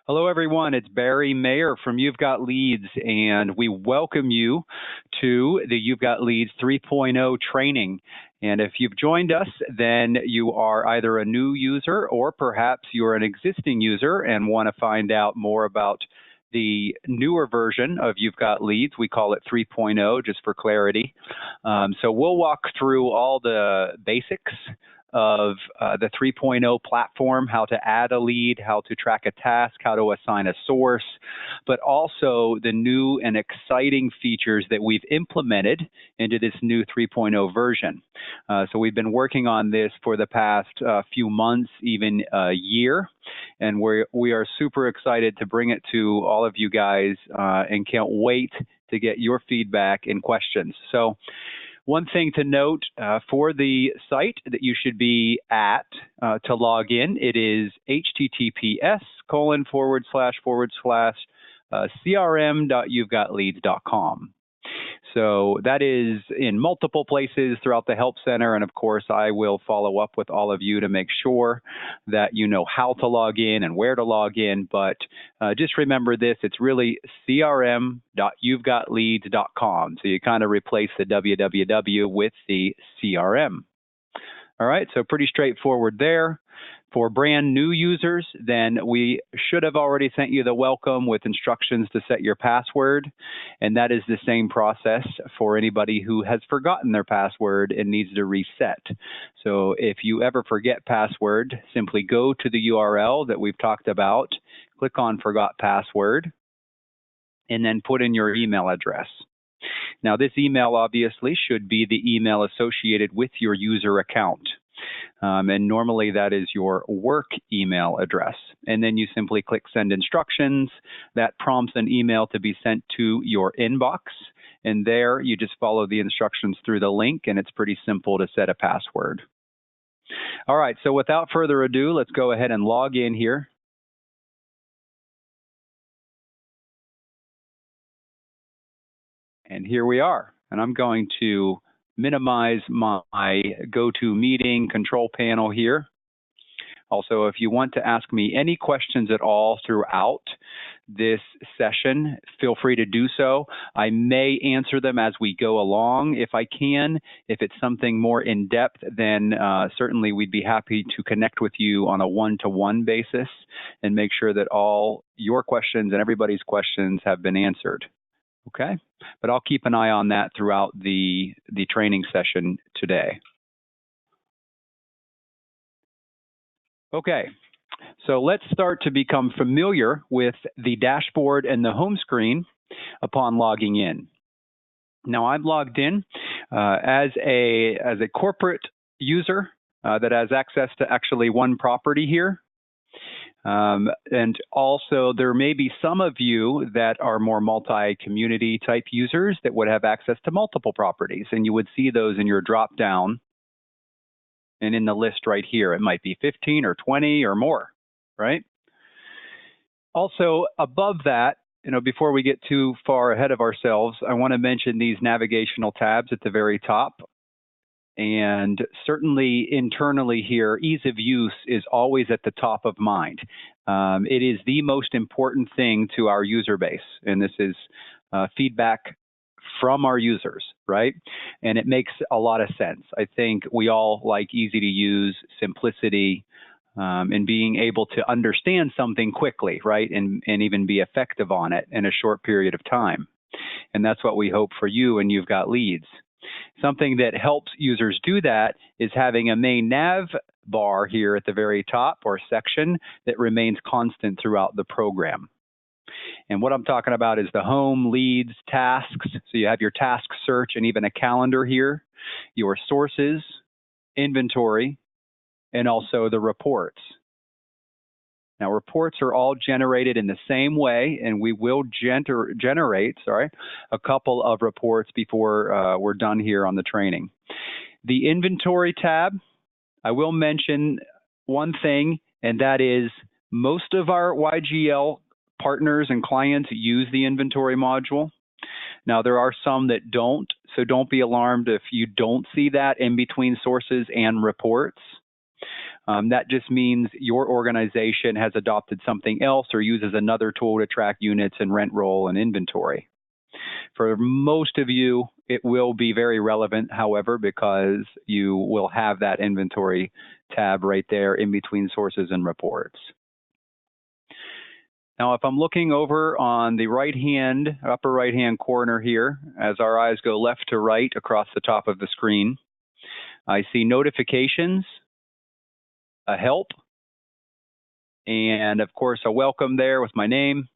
Hello, everyone. It's Barry Mayer from You've Got Leeds, and we welcome you to the You've Got Leeds 3.0 training. And if you've joined us, then you are either a new user or perhaps you're an existing user and want to find out more about the newer version of You've Got Leeds. We call it 3.0 just for clarity. So we'll walk through all the basics of the 3.0 platform, how to add a lead, how to track a task, how to assign a source, but also the new and exciting features that we've implemented into this new 3.0 version. So we've been working on this for the past few months, even a year, and we are super excited to bring it to all of you guys and can't wait to get your feedback and questions. So one thing to note for the site that you should be at to log in, it is https://crm.you'vegotleads.com. So that is in multiple places throughout the Help Center. And of course, I will follow up with all of you to make sure that you know how to log in and where to log in. But just remember this, it's really crm.you'vegotleads.com. So you kind of replace the www with the CRM. All right, so pretty straightforward there. For brand new users, then we should have already sent you the welcome with instructions to set your password. And that is the same process for anybody who has forgotten their password and needs to reset. So if you ever forget password, simply go to the URL that we've talked about, click on Forgot Password, and then put in your email address. Now, this email obviously should be the email associated with your user account. And normally that is your work email address. And then you simply click Send Instructions. That prompts an email to be sent to your inbox. And there you just follow the instructions through the link, and it's pretty simple to set a password. All right, so without further ado, let's go ahead and log in here. And here we are. And I'm going to minimize my GoToMeeting control panel here. Also, if you want to ask me any questions at all throughout this session, feel free to do so. I may answer them as we go along if I can. If it's something more in depth, then certainly we'd be happy to connect with you on a one-to-one basis and make sure that all your questions and everybody's questions have been answered. Okay, but I'll keep an eye on that throughout the training session today. Okay, so let's start to become familiar with the dashboard and the home screen upon logging in. Now I'm logged in as a corporate user that has access to actually one property here. And also, there may be some of you that are more multi-community type users that would have access to multiple properties, and you would see those in your drop-down and in the list right here. It might be 15 or 20 or more, right? Also, above that, before we get too far ahead of ourselves, I want to mention these navigational tabs at the very top. And certainly internally here, ease of use is always at the top of mind. It is the most important thing to our user base, and this is feedback from our users, right? And it makes a lot of sense. I think we all like easy to use, simplicity, and being able to understand something quickly, right? And even be effective on it in a short period of time. And that's what we hope for you, and You've Got Leads. Something that helps users do that is having a main nav bar here at the very top, or section, that remains constant throughout the program. And what I'm talking about is the home, leads, tasks. So you have your task search and even a calendar here, your sources, inventory, and also the reports. Now, reports are all generated in the same way, and we will generate a couple of reports before we're done here on the training. The inventory tab, I will mention one thing, and that is most of our YGL partners and clients use the inventory module. Now, there are some that don't, so don't be alarmed if you don't see that in between sources and reports. That just means your organization has adopted something else or uses another tool to track units and rent roll and inventory. For most of you, it will be very relevant, however, because you will have that inventory tab right there in between sources and reports. Now, if I'm looking over on the upper right-hand corner here, as our eyes go left to right across the top of the screen, I see notifications, a help, and of course a welcome there with my name.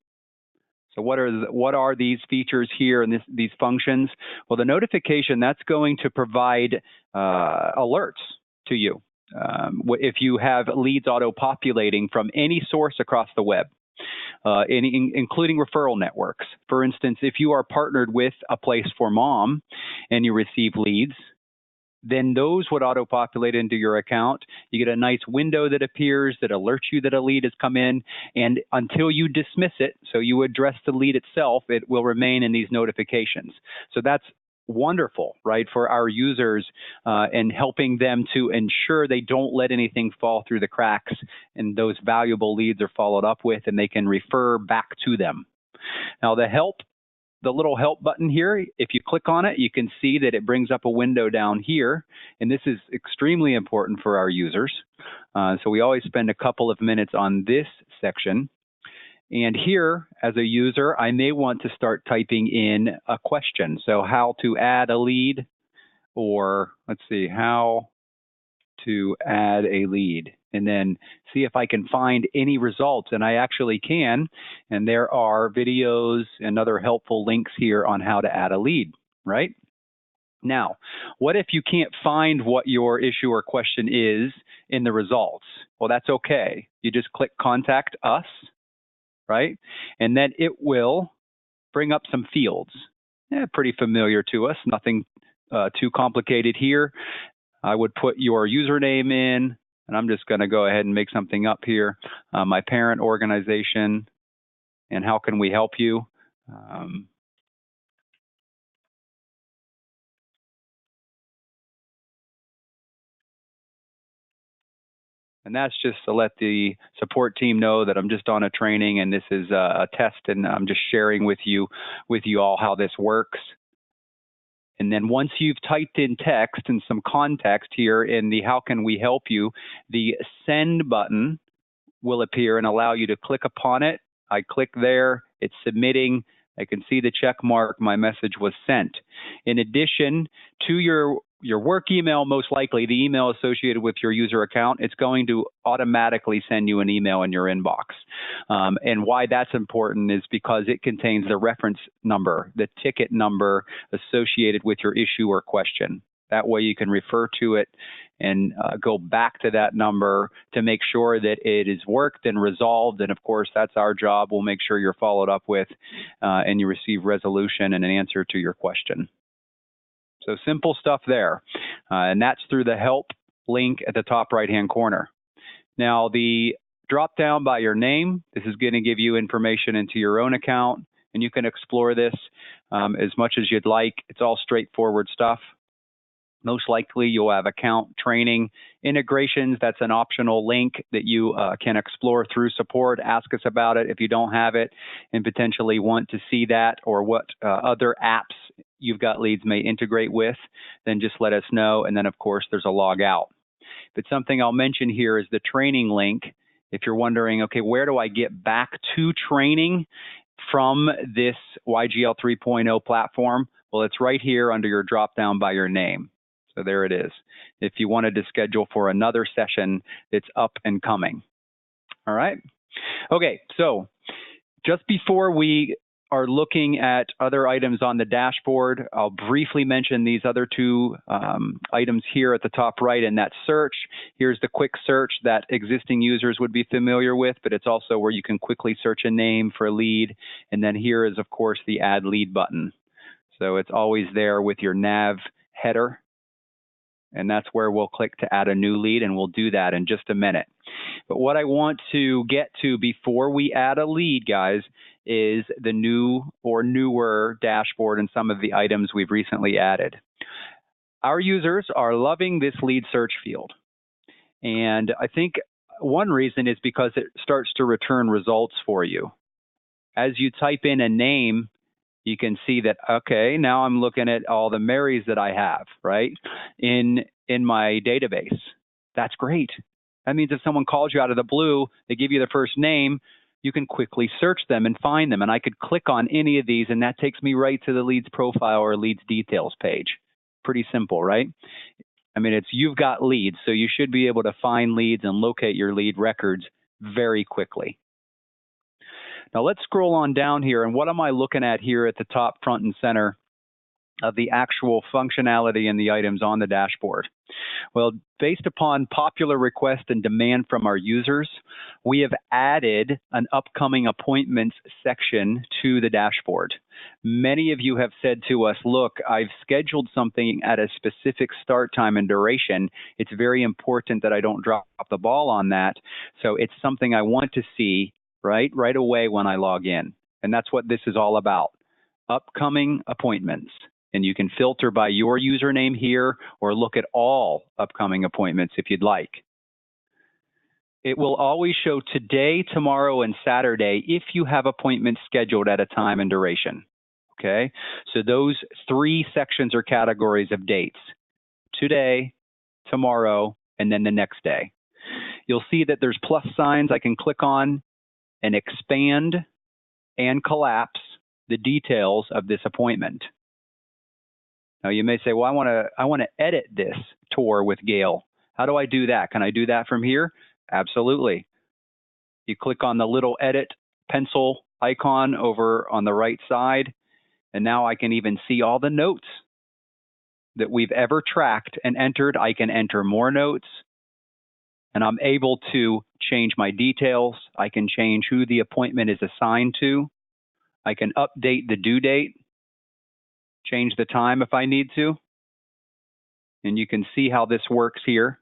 So what are these features here and these functions? Well, the notification, that's going to provide alerts to you. If you have leads auto-populating from any source across the web, including referral networks. For instance, if you are partnered with a place for mom and you receive leads, then those would auto-populate into your account. You get a nice window that appears that alerts you that a lead has come in, and until you dismiss it, so you address the lead itself, it will remain in these notifications. So that's wonderful, right, for our users and helping them to ensure they don't let anything fall through the cracks and those valuable leads are followed up with and they can refer back to them. Now the little help button here, if you click on it, you can see that it brings up a window down here, and this is extremely important for our users. So we always spend a couple of minutes on this section. And here, as a user, I may want to start typing in a question. So how to add a lead, or let's see, how to add a lead, and then see if I can find any results. And I actually can, and there are videos and other helpful links here on how to add a lead, right? Now, what if you can't find what your issue or question is in the results? Well, that's okay. You just click Contact Us, right? And then it will bring up some fields. Pretty familiar to us, nothing too complicated here. I would put your username in, and I'm just going to go ahead and make something up here. My parent organization, and how can we help you? And that's just to let the support team know that I'm just on a training and this is a test, and I'm just sharing with you all how this works. And then once you've typed in text and some context here in the how can we help you, the send button will appear and allow you to click upon it. I click there, it's submitting. I can see the check mark, my message was sent. In addition to your work email, most likely the email associated with your user account, it's going to automatically send you an email in your inbox. And why that's important is because it contains the reference number, the ticket number associated with your issue or question. That way you can refer to it and go back to that number to make sure that it is worked and resolved. And of course, that's our job. We'll make sure you're followed up with and you receive resolution and an answer to your question. So simple stuff there. And that's through the help link at the top right-hand corner. Now, the drop down by your name, this is going to give you information into your own account, and you can explore this as much as you'd like. It's all straightforward stuff. Most likely you'll have account training integrations. That's an optional link that you can explore through support. Ask us about it if you don't have it and potentially want to see that, or what other apps You've Got Leads may integrate with, then just let us know. And then of course there's a log out. But something I'll mention here is the training link. If you're wondering, okay, where do I get back to training from this YGL 3.0 platform? Well, it's right here under your drop down by your name. So there it is. If you wanted to schedule for another session, it's up and coming. All right. Okay, so just before we are looking at other items on the dashboard, I'll briefly mention these other two items here at the top right, and that search. Here's the quick search that existing users would be familiar with, but it's also where you can quickly search a name for a lead. And then here is, of course, the add lead button. So it's always there with your nav header. And that's where we'll click to add a new lead, and we'll do that in just a minute. But what I want to get to before we add a lead, guys, is the new or newer dashboard and some of the items we've recently added. Our users are loving this lead search field. And I think one reason is because it starts to return results for you. As you type in a name, you can see that, okay, now I'm looking at all the Marys that I have, right, in my database. That's great. That means if someone calls you out of the blue, they give you their first name, you can quickly search them and find them. And I could click on any of these, and that takes me right to the Leeds profile or Leeds details page. Pretty simple, right? I mean, you've got leads, so you should be able to find leads and locate your lead records very quickly. Now let's scroll on down here, and what am I looking at here at the top front and center of the actual functionality and the items on the dashboard? Well, based upon popular request and demand from our users, we have added an upcoming appointments section to the dashboard. Many of you have said to us, look, I've scheduled something at a specific start time and duration. It's very important that I don't drop the ball on that. So it's something I want to see right away when I log in. And that's what this is all about, upcoming appointments. And you can filter by your username here or look at all upcoming appointments if you'd like. It will always show today, tomorrow, and Saturday if you have appointments scheduled at a time and duration. Okay, so those 3 sections or categories of dates: today, tomorrow, and then the next day. You'll see that there's plus signs I can click on and expand and collapse the details of this appointment. Now you may say, well, I want to edit this tour with Gail. How do I do that? Can I do that from here? Absolutely. You click on the little edit pencil icon over on the right side, and now I can even see all the notes that we've ever tracked and entered. I can enter more notes, and I'm able to change my details. I can change who the appointment is assigned to. I can update the due date, change the time if I need to. And you can see how this works here.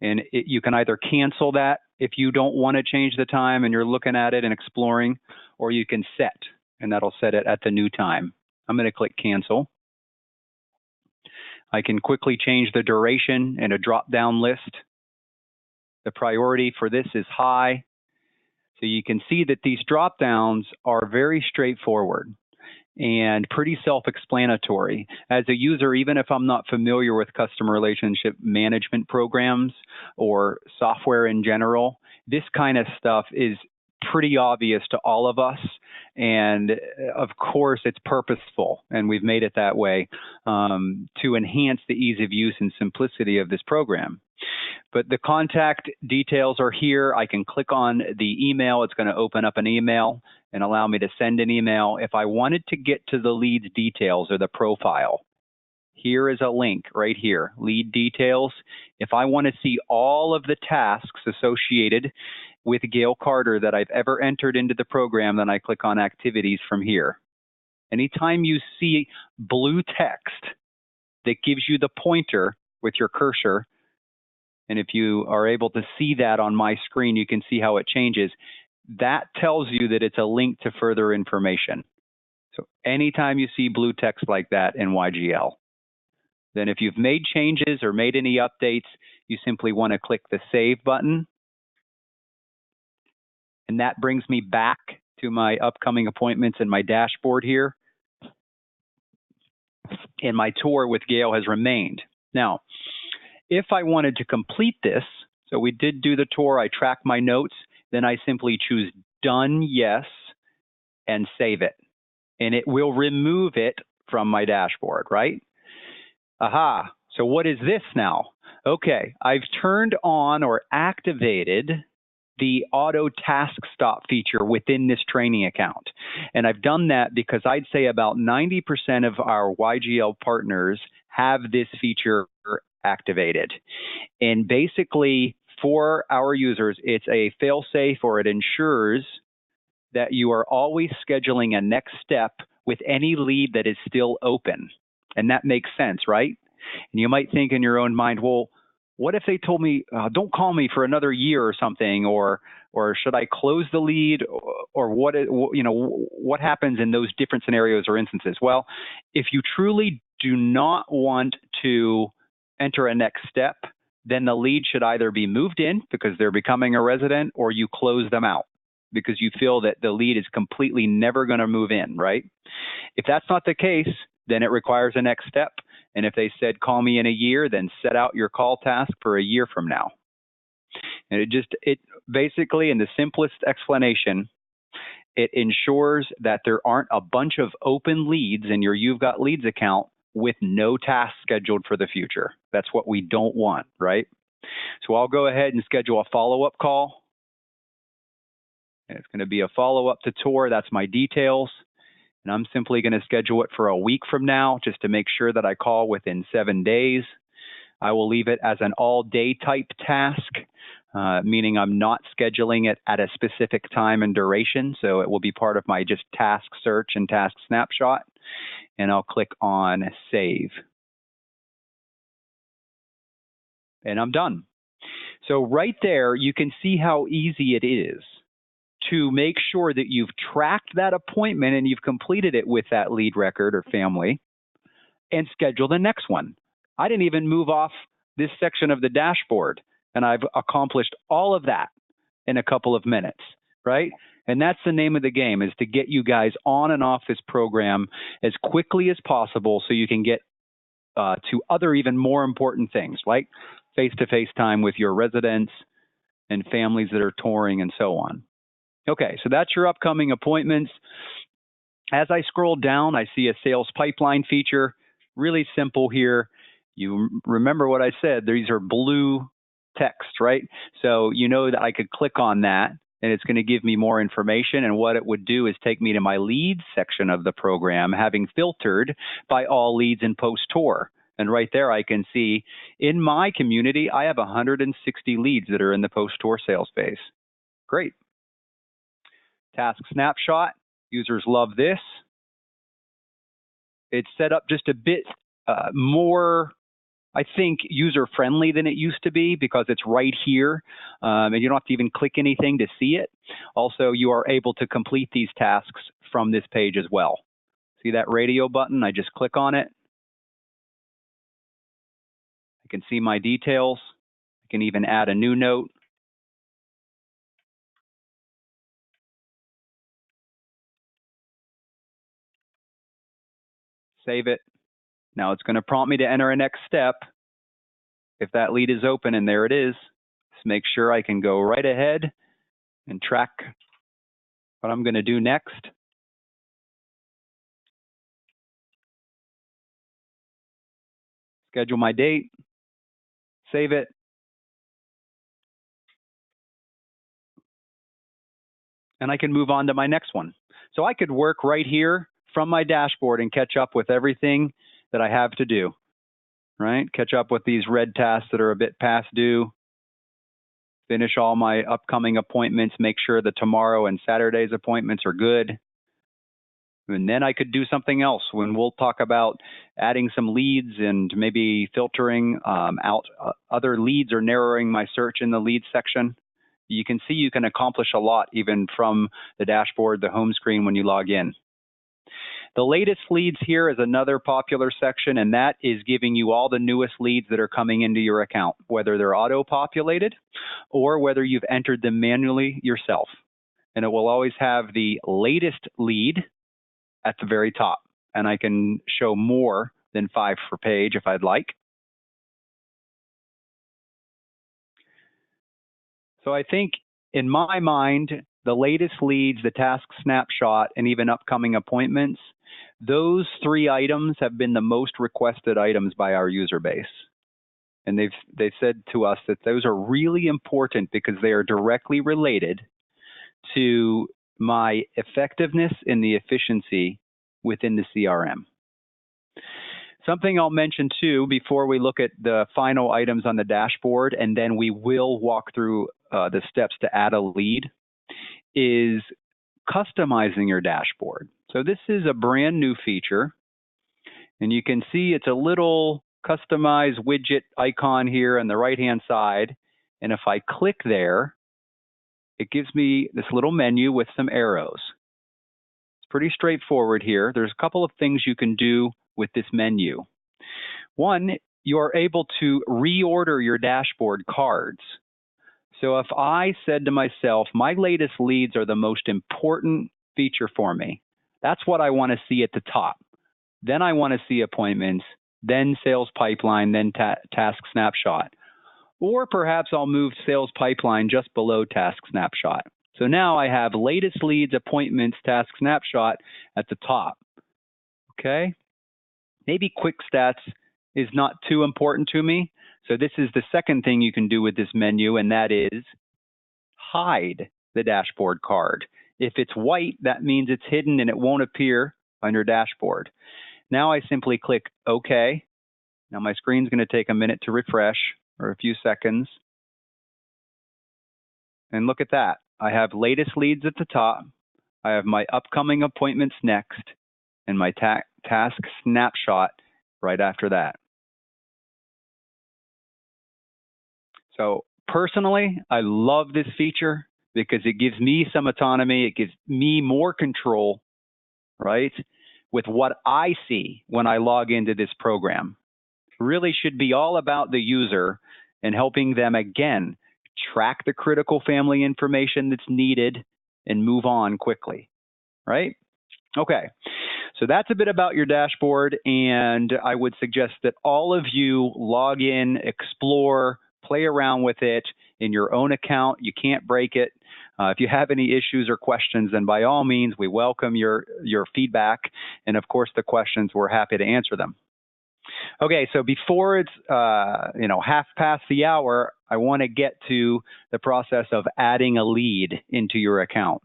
And you can either cancel that if you don't want to change the time and you're looking at it and exploring, or you can set, and that'll set it at the new time. I'm going to click cancel. I can quickly change the duration in a drop-down list. The priority for this is high. So you can see that these drop-downs are very straightforward and pretty self-explanatory. As a user, even if I'm not familiar with customer relationship management programs or software in general, this kind of stuff is pretty obvious to all of us. And of course, it's purposeful, and we've made it that way to enhance the ease of use and simplicity of this program. But the contact details are here. I can click on the email. It's going to open up an email and allow me to send an email. If I wanted to get to the leads details or the profile, here is a link right here, lead details. If I want to see all of the tasks associated with Gail Carter that I've ever entered into the program, then I click on activities from here. Anytime you see blue text that gives you the pointer with your cursor, and if you are able to see that on my screen, you can see how it changes. That tells you that it's a link to further information. So anytime you see blue text like that in YGL, then if you've made changes or made any updates, you simply want to click the Save button. And that brings me back to my upcoming appointments in my dashboard here. And my tour with Gail has remained. Now, if I wanted to complete this, so we did do the tour, I track my notes, then I simply choose Done, Yes, and save it. And it will remove it from my dashboard, right? Aha, so what is this now? Okay, I've turned on or activated the auto task stop feature within this training account. And I've done that because I'd say about 90% of our YGL partners have this feature activated. And basically for our users, it's a fail-safe, or it ensures that you are always scheduling a next step with any lead that is still open. And that makes sense, right? And you might think in your own mind, well, what if they told me, don't call me for another year or something, or should I close the lead, or what happens in those different scenarios or instances? Well, if you truly do not want to enter a next step, then the lead should either be moved in because they're becoming a resident, or you close them out because you feel that the lead is completely never going to move in, right? If that's not the case, then it requires a next step. And if they said, call me in a year, then set out your call task for a year from now. And it basically, in the simplest explanation, it ensures that there aren't a bunch of open leads in your You've Got Leads account with no tasks scheduled for the future. That's what we don't want, right? So I'll go ahead and schedule a follow-up call. And it's going to be a follow-up to tour. That's my details. And I'm simply going to schedule it for a week from now just to make sure that I call within 7 days. I will leave it as an all-day type task, meaning I'm not scheduling it at a specific time and duration. So it will be part of my just task search and task snapshot. And I'll click on Save. And I'm done. So right there, you can see how easy it is to make sure that you've tracked that appointment and you've completed it with that lead record or family and schedule the next one. I didn't even move off this section of the dashboard, and I've accomplished all of that in a couple of minutes, right? And that's the name of the game, is to get you guys on and off this program as quickly as possible so you can get to other even more important things, like face-to-face time with your residents and families that are touring and so on. Okay, so that's your upcoming appointments. As I scroll down, I see a sales pipeline feature. Really simple here. You remember what I said, these are blue text, right? So you know that I could click on that and it's going to give me more information. And what it would do is take me to my leads section of the program, having filtered by all leads in post-tour. And right there, I can see in my community, I have 160 leads that are in the post-tour sales phase. Great. Task snapshot. Users love this. It's set up just a bit more, I think, user-friendly than it used to be because it's right here, and you don't have to even click anything to see it. Also, you are able to complete these tasks from this page as well. See that radio button? I just click on it. I can see my details. I can even add a new note. Save it. Now it's going to prompt me to enter a next step. If that lead is open, and there it is, just make sure I can go right ahead and track what I'm going to do next. Schedule my date, save it. And I can move on to my next one. So I could work right here from my dashboard and catch up with everything that I have to do, right? Catch up with these red tasks that are a bit past due, finish all my upcoming appointments, make sure that tomorrow and Saturday's appointments are good. And then I could do something else when we'll talk about adding some leads and maybe filtering out other leads or narrowing my search in the leads section. You can see you can accomplish a lot even from the dashboard, the home screen when you log in. The latest leads here is another popular section, and that is giving you all the newest leads that are coming into your account, whether they're auto-populated or whether you've entered them manually yourself. And it will always have the latest lead at the very top. And I can show more than 5 per page if I'd like. So I think in my mind, the latest leads, the task snapshot, and even upcoming appointments, those 3 items have been the most requested items by our user base. And they've said to us that those are really important because they are directly related to my effectiveness and the efficiency within the CRM. Something I'll mention too before we look at the final items on the dashboard, and then we will walk through the steps to add a lead, is customizing your dashboard. So this is a brand new feature, and you can see it's a little customized widget icon here on the right-hand side. And if I click there, it gives me this little menu with some arrows. It's pretty straightforward here. There's a couple of things you can do with this menu. One you're able to reorder your dashboard cards. So if I said to myself, my latest leads are the most important feature for me, that's what I want to see at the top. Then I want to see appointments, then sales pipeline, then task snapshot. Or perhaps I'll move sales pipeline just below task snapshot. So now I have latest leads, appointments, task snapshot at the top. Okay? Maybe quick stats is not too important to me. So this is the second thing you can do with this menu, and that is hide the dashboard card. If it's white, that means it's hidden and it won't appear on your dashboard. Now I simply click OK. Now my screen's going to take a minute to refresh, or a few seconds. And look at that. I have latest leads at the top. I have my upcoming appointments next, and my task snapshot right after that. So personally, I love this feature because it gives me some autonomy. It gives me more control, right, with what I see when I log into this program. It really should be all about the user and helping them, again, track the critical family information that's needed and move on quickly, right? Okay, so that's a bit about your dashboard, and I would suggest that all of you log in, explore, play around with it in your own account. You can't break it. If you have any issues or questions, then by all means, we welcome your feedback, and of course, the questions, we're happy to answer them. Okay, so before it's half past the hour, I want to get to the process of adding a lead into your account.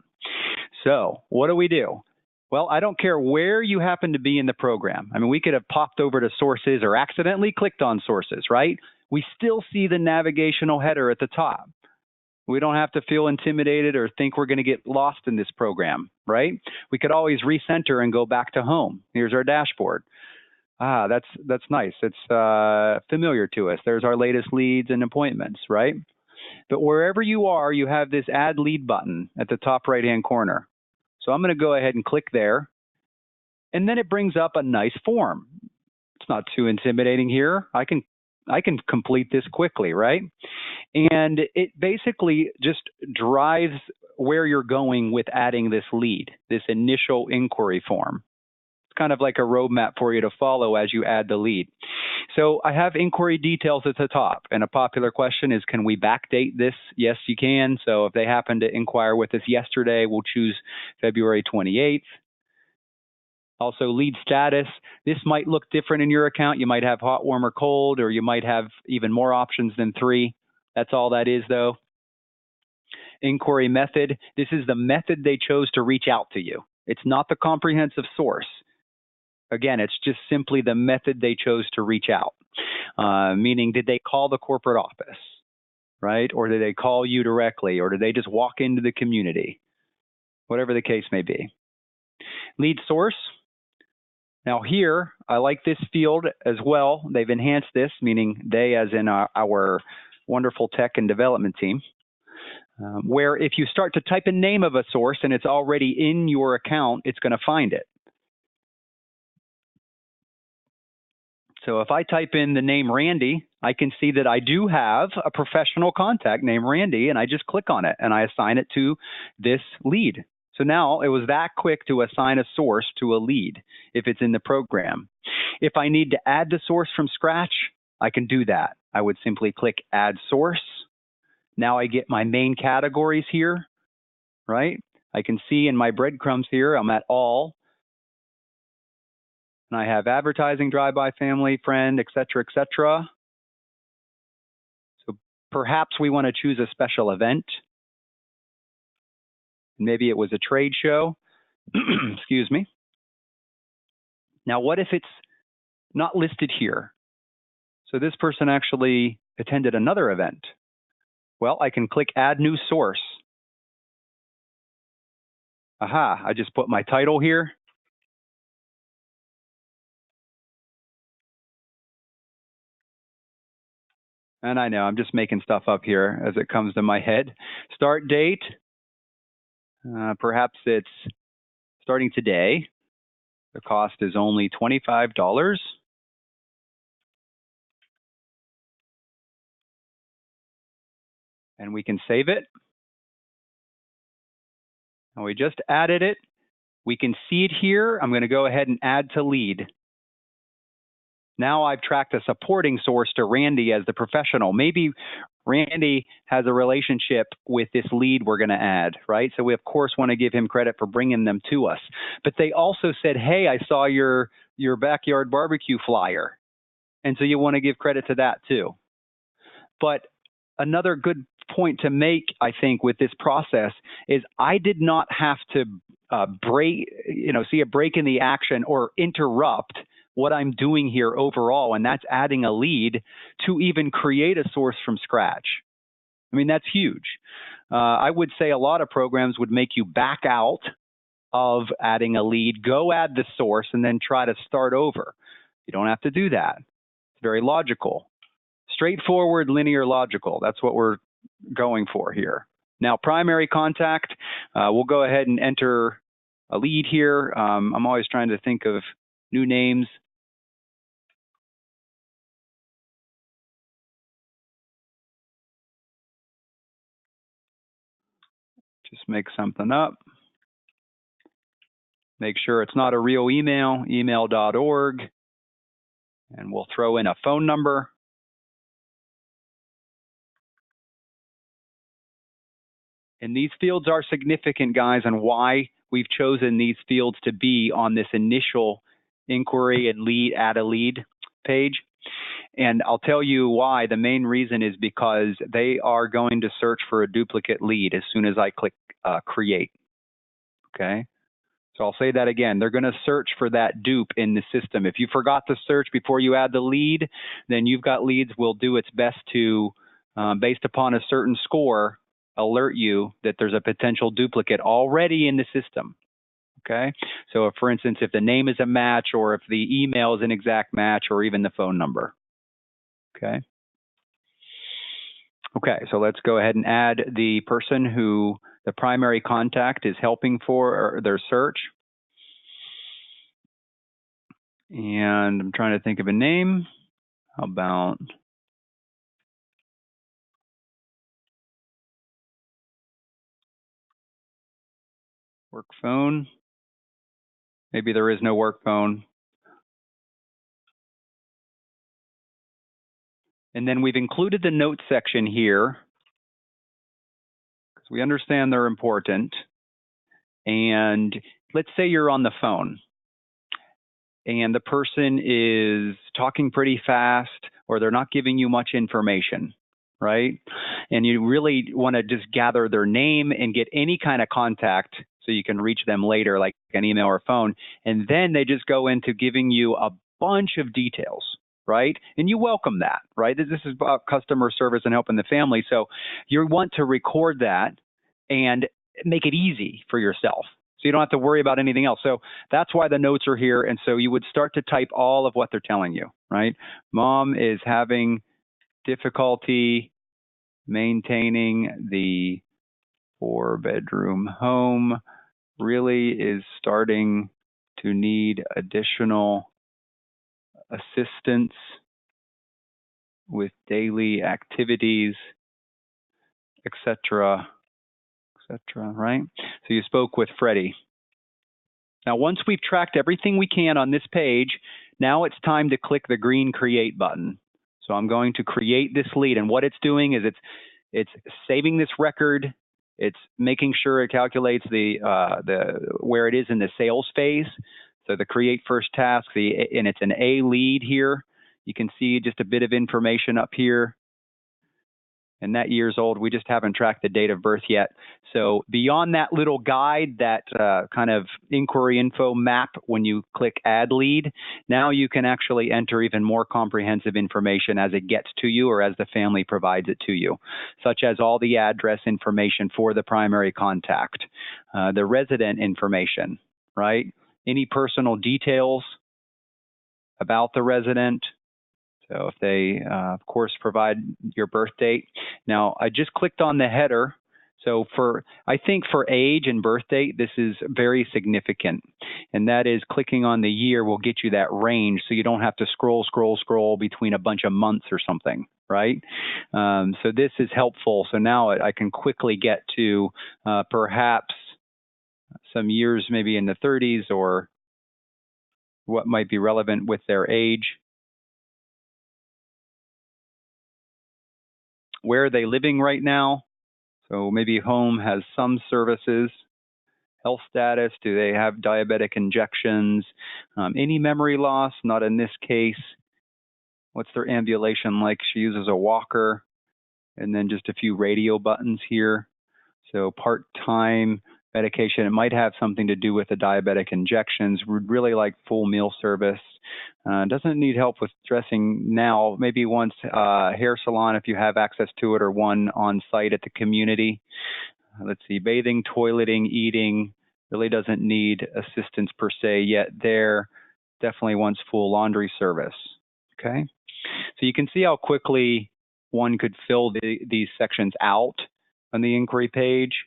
So what do? Well, I don't care where you happen to be in the program. I mean, we could have popped over to sources or accidentally clicked on sources, right? We still see the navigational header at the top. We don't have to feel intimidated or think we're going to get lost in this program, right? We could always recenter and go back to home. Here's our dashboard. That's nice. It's familiar to us. There's our latest leads and appointments, right? But wherever you are, you have this add lead button at the top right-hand corner. So I'm going to go ahead and click there. And then it brings up a nice form. It's not too intimidating here. I can complete this quickly, right? And it basically just drives where you're going with adding this lead, this initial inquiry form. It's kind of like a roadmap for you to follow as you add the lead. So I have inquiry details at the top, and a popular question is, can we backdate this? Yes, you can. So if they happen to inquire with us yesterday, we'll choose February 28th. Also, lead status. This might look different in your account. You might have hot, warm, or cold, or you might have even more options than 3. That's all that is, though. Inquiry method. This is the method they chose to reach out to you. It's not the comprehensive source. Again, it's just simply the method they chose to reach out, meaning did they call the corporate office, right? Or did they call you directly, or did they just walk into the community? Whatever the case may be. Lead source. Now here, I like this field as well. They've enhanced this, meaning they as in our wonderful tech and development team, where if you start to type a name of a source and it's already in your account, it's going to find it. So if I type in the name Randy, I can see that I do have a professional contact named Randy, and I just click on it and I assign it to this lead. So now it was that quick to assign a source to a lead if it's in the program. If I need to add the source from scratch, I can do that. I would simply click Add Source. Now I get my main categories here, right? I can see in my breadcrumbs here, I'm at all. And I have advertising, drive-by, family, friend, et cetera, So perhaps we want to choose a special event. Maybe it was a trade show. Excuse me. Now, what if it's not listed here? So this person actually attended another event. Well, I can click Add New Source. Aha, I just put my title here. And I know I'm just making stuff up here as it comes to my head. Start date. Perhaps it's starting today. The cost is only $25. and we can save it. And we just added it. We can see it here. I'm going to go ahead and add to lead. Now I've tracked a supporting source to Randy as the professional. Maybe Randy has a relationship with this lead we're going to add, right? So we, of course, want to give him credit for bringing them to us. But they also said, hey, I saw your backyard barbecue flyer. And so you want to give credit to that too. But another good point to make, I think, with this process is I did not have to see a break in the action or interrupt what I'm doing here overall, and that's adding a lead to even create a source from scratch. I mean, that's huge. I would say a lot of programs would make you back out of adding a lead, go add the source, and then try to start over. You don't have to do that. It's very logical. Straightforward, linear, logical. That's what we're going for here. Now, primary contact, we'll go ahead and enter a lead here. I'm always trying to think of new names. Just make something up. Make sure it's not a real email, email.org. And we'll throw in a phone number. And these fields are significant, guys, and why we've chosen these fields to be on this initial inquiry and lead, add a lead page. And I'll tell you why. The main reason is because they are going to search for a duplicate lead as soon as I click create. Okay. So I'll say that again. They're going to search for that dupe in the system. If you forgot to search before you add the lead, then you've got leads will do its best to, based upon a certain score, alert you that there's a potential duplicate already in the system. Okay. So if, for instance, if the name is a match or if the email is an exact match or even the phone number. Okay. Okay, so let's go ahead and add the person who the primary contact is helping for their search. And I'm trying to think of a name. How about work phone? Maybe there is no work phone. And then we've included the notes section here because we understand they're important. And let's say you're on the phone and the person is talking pretty fast or they're not giving you much information, right? And you really want to just gather their name and get any kind of contact so you can reach them later, like an email or phone. And then they just go into giving you a bunch of details, right? And you welcome that, right? This is about customer service and helping the family. So you want to record that and make it easy for yourself. So you don't have to worry about anything else. So that's why the notes are here. And so you would start to type all of what they're telling you, right? Mom is having difficulty maintaining the 4-bedroom home, really is starting to need additional assistance with daily activities, etc., right? So you spoke with Freddie. Now, once we've tracked everything we can on this page, now it's time to click the green Create button. So I'm going to create this lead, and what it's doing is it's saving this record. It's making sure it calculates the where it is in the sales phase. So the create first task, and it's an A lead here. You can see just a bit of information up here. And that year's old, we just haven't tracked the date of birth yet. So beyond that little guide, that kind of inquiry info map, when you click add lead, now you can actually enter even more comprehensive information as it gets to you or as the family provides it to you, such as all the address information for the primary contact, the resident information, right? Any personal details about the resident. So if they, of course, provide your birth date. Now, I just clicked on the header. So I think for age and birth date, this is very significant. And that is clicking on the year will get you that range so you don't have to scroll between a bunch of months or something, right? So this is helpful. So now I can quickly get to perhaps some years maybe in the 30s or what might be relevant with their age. Where are they living right now? So maybe home has some services. Health status, do they have diabetic injections? Any memory loss? Not in this case. What's their ambulation like? She uses a walker. And then just a few radio buttons here. So part-time medication. It might have something to do with the diabetic injections. Would really like full meal service. Doesn't need help with dressing now. Maybe once hair salon if you have access to it, or one on site at the community. Let's see, bathing, toileting, eating. Really doesn't need assistance per se yet there. Definitely wants full laundry service. Okay, so you can see how quickly one could fill these sections out on the inquiry page.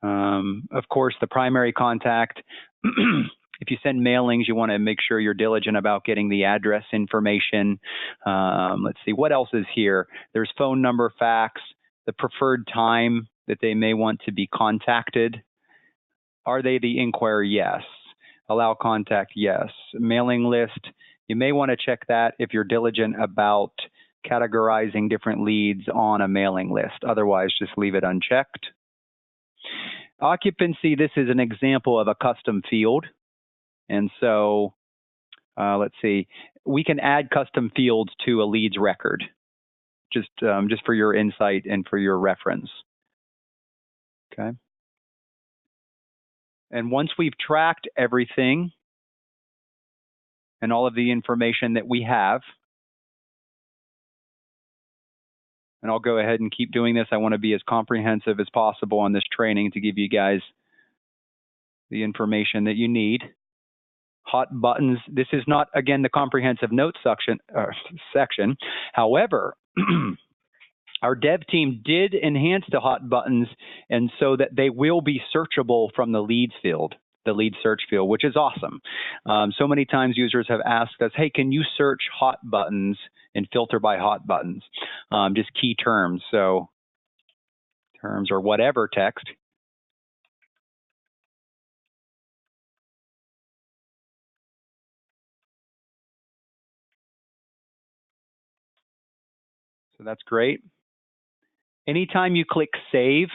Of course, the primary contact. If you send mailings, you want to make sure you're diligent about getting the address information. Let's see, what else is here? There's phone number, fax, the preferred time that they may want to be contacted. Are they the inquirer? Yes. Allow contact? Yes. Mailing list, you may want to check that if you're diligent about categorizing different leads on a mailing list. Otherwise, just leave it unchecked. Occupancy, this is an example of a custom field. And so let's see, we can add custom fields to a leads record, just for your insight and for your reference. Okay. And once we've tracked everything and all of the information that we have, and I'll go ahead and keep doing this. I want to be as comprehensive as possible on this training to give you guys the information that you need. Hot buttons. This is not, again, the comprehensive notes section. However, our dev team did enhance the hot buttons, and so that they will be searchable from the leads field, the lead search field, which is awesome. So many times users have asked us, hey, can you search hot buttons and filter by hot buttons? Just key terms, so terms or whatever text. So that's great. Anytime you click save,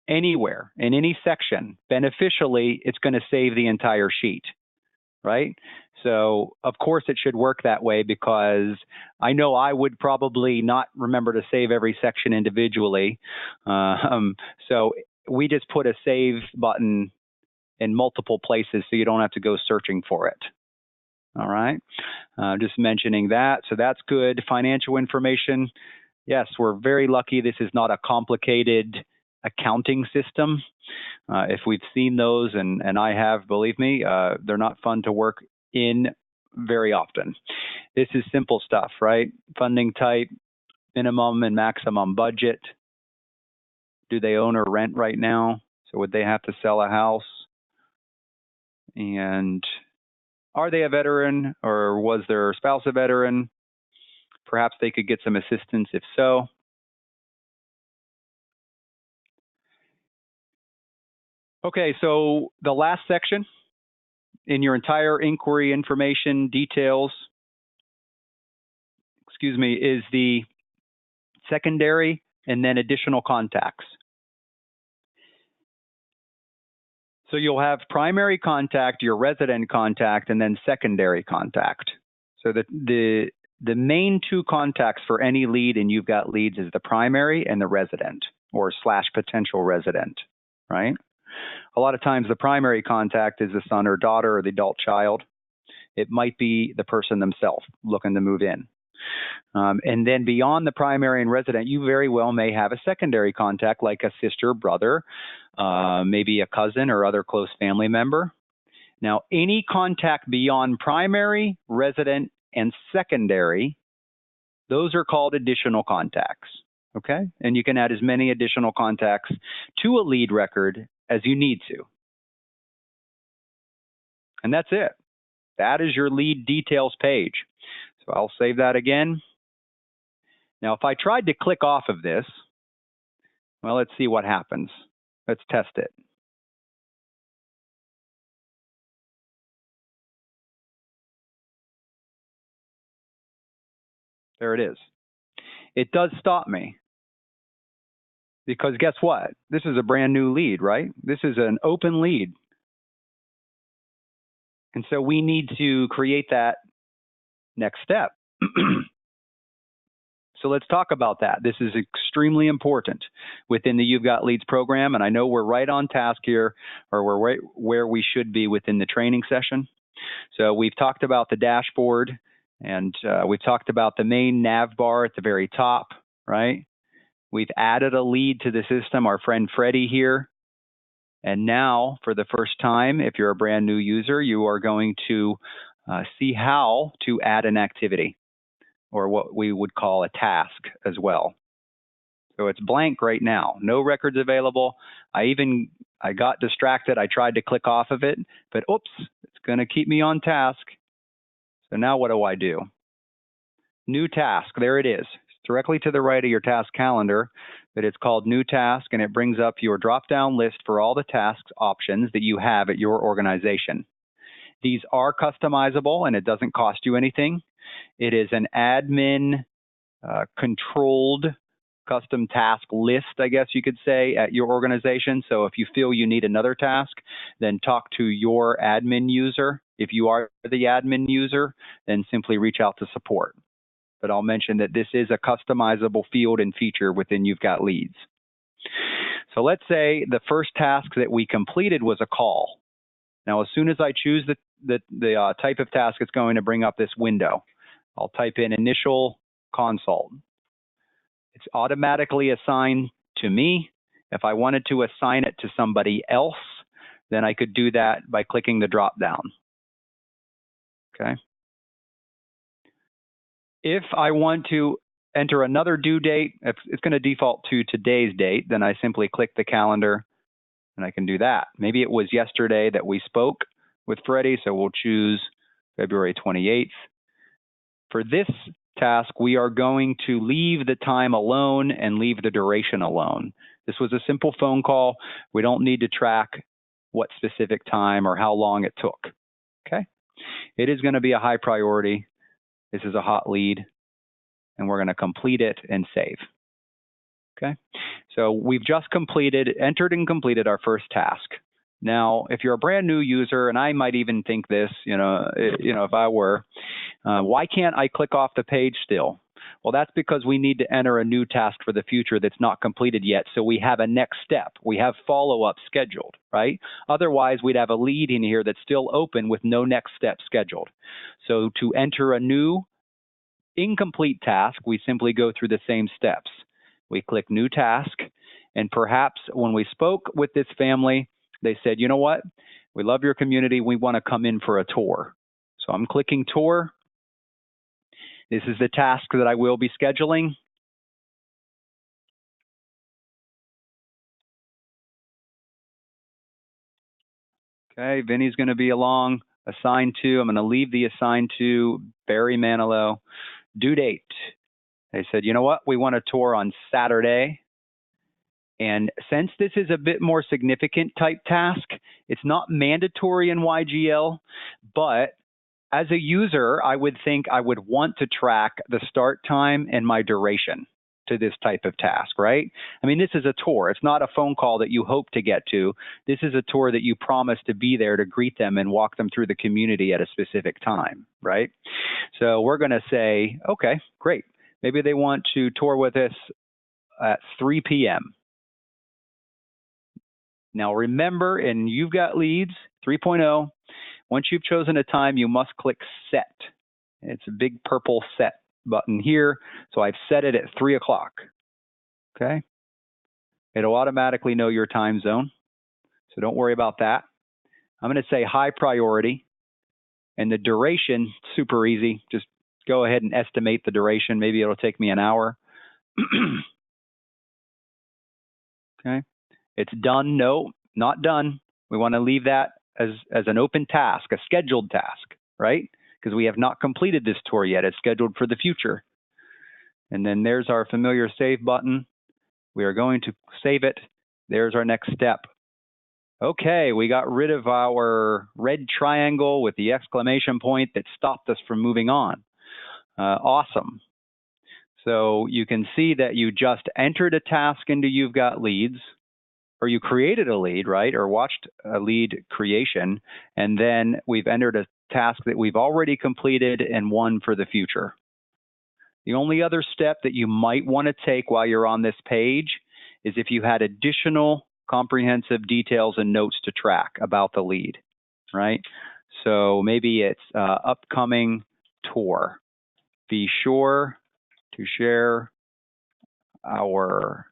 anywhere, in any section, beneficially, it's going to save the entire sheet, right? So, of course, it should work that way, because I know I would probably not remember to save every section individually. So we just put a save button in multiple places so you don't have to go searching for it. All right, just mentioning that. So that's good. Financial information. Yes, we're very lucky this is not a complicated accounting system. If we've seen those, and I have, believe me, they're not fun to work in very often. This is simple stuff, right? Funding type, minimum and maximum budget. Do they own or rent right now? So would they have to sell a house? And are they a veteran, or was their spouse a veteran? Perhaps they could get some assistance if so. Okay, so the last section in your entire inquiry information details, is the secondary and then additional contacts. So you'll have primary contact, your resident contact, and then secondary contact. So the main two contacts for any lead, and you've got leads, is the primary and the resident, or / potential resident, right? A lot of times the primary contact is the son or daughter or the adult child. It might be the person themselves looking to move in. And then beyond the primary and resident, you very well may have a secondary contact, like a sister, brother, maybe a cousin or other close family member. Now, any contact beyond primary, resident, and secondary, those are called additional contacts. Okay. And you can add as many additional contacts to a lead record as you need to. And that's it. That is your lead details page. So I'll save that again. Now, if I tried to click off of this, well, let's see what happens. Let's test it. There it is. It does stop me. Because guess what? This is a brand new lead, right? This is an open lead. And so we need to create that next step. So let's talk about that. This is extremely important within the You've Got Leads program. And I know we're right on task here, or we're right where we should be within the training session. So we've talked about the dashboard, and we've talked about the main nav bar at the very top, right? We've added a lead to the system, our friend Freddie here. And now, for the first time, if you're a brand new user, you are going to see how to add an activity, or what we would call a task as well. So it's blank right now, no records available. I got distracted. I tried to click off of it, but oops, it's going to keep me on task. So now what do? New task, there it is. It's directly to the right of your task calendar, but it's called New Task, and it brings up your drop-down list for all the tasks options that you have at your organization. These are customizable, and it doesn't cost you anything. It is an admin controlled custom task list, I guess you could say, at your organization. So if you feel you need another task, then talk to your admin user. If you are the admin user, then simply reach out to support. But I'll mention that this is a customizable field and feature within You've Got Leads. So let's say the first task that we completed was a call. Now, as soon as I choose the type of task, it's going to bring up this window. I'll type in initial consult. It's automatically assigned to me. If I wanted to assign it to somebody else, then I could do that by clicking the drop down. Okay. If I want to enter another due date, it's going to default to today's date, then I simply click the calendar and I can do that. Maybe it was yesterday that we spoke with Freddie, so we'll choose February 28th. For this task, we are going to leave the time alone and leave the duration alone. This was a simple phone call. We don't need to track what specific time or how long it took. Okay. It is going to be a high priority. This is a hot lead, and we're going to complete it and save. Okay. So we've just entered and completed our first task. Now, if you're a brand new user, and I might even think this, if I were, why can't I click off the page still? Well, that's because we need to enter a new task for the future that's not completed yet. So we have a next step. We have follow-up scheduled, right? Otherwise, we'd have a lead in here that's still open with no next step scheduled. So to enter a new incomplete task, we simply go through the same steps. We click New Task, and perhaps when we spoke with this family, they said, you know what? We love your community. We want to come in for a tour. So I'm clicking Tour. This is the task that I will be scheduling. Okay, Vinny's going to be along. Assigned to, I'm going to leave the assigned to Barry Manilow. Due date. They said, you know what? We want a tour on Saturday. And since this is a bit more significant type task, it's not mandatory in YGL, but as a user, I would think I would want to track the start time and my duration to this type of task, right? I mean, this is a tour. It's not a phone call that you hope to get to. This is a tour that you promise to be there to greet them and walk them through the community at a specific time, right? So we're going to say, okay, great. Maybe they want to tour with us at 3 p.m. Now remember, in You've Got Leads 3.0, once you've chosen a time, you must click Set. It's a big purple Set button here. So I've set it at 3 o'clock. Okay. It'll automatically know your time zone. So don't worry about that. I'm going to say high priority. And the duration, super easy. Just go ahead and estimate the duration. Maybe it'll take me an hour. Okay. It's done. No, not done. We want to leave that as an open task, a scheduled task, right? Because we have not completed this tour yet. It's scheduled for the future. And then there's our familiar save button. We are going to save it. There's our next step. Okay, we got rid of our red triangle with the exclamation point that stopped us from moving on. Awesome. So you can see that you just entered a task into You've Got Leads, or you created a lead, right? Or watched a lead creation, and then we've entered a task that we've already completed and one for the future. The only other step that you might want to take while you're on this page is if you had additional comprehensive details and notes to track about the lead, right? So maybe it's upcoming tour. Be sure to share our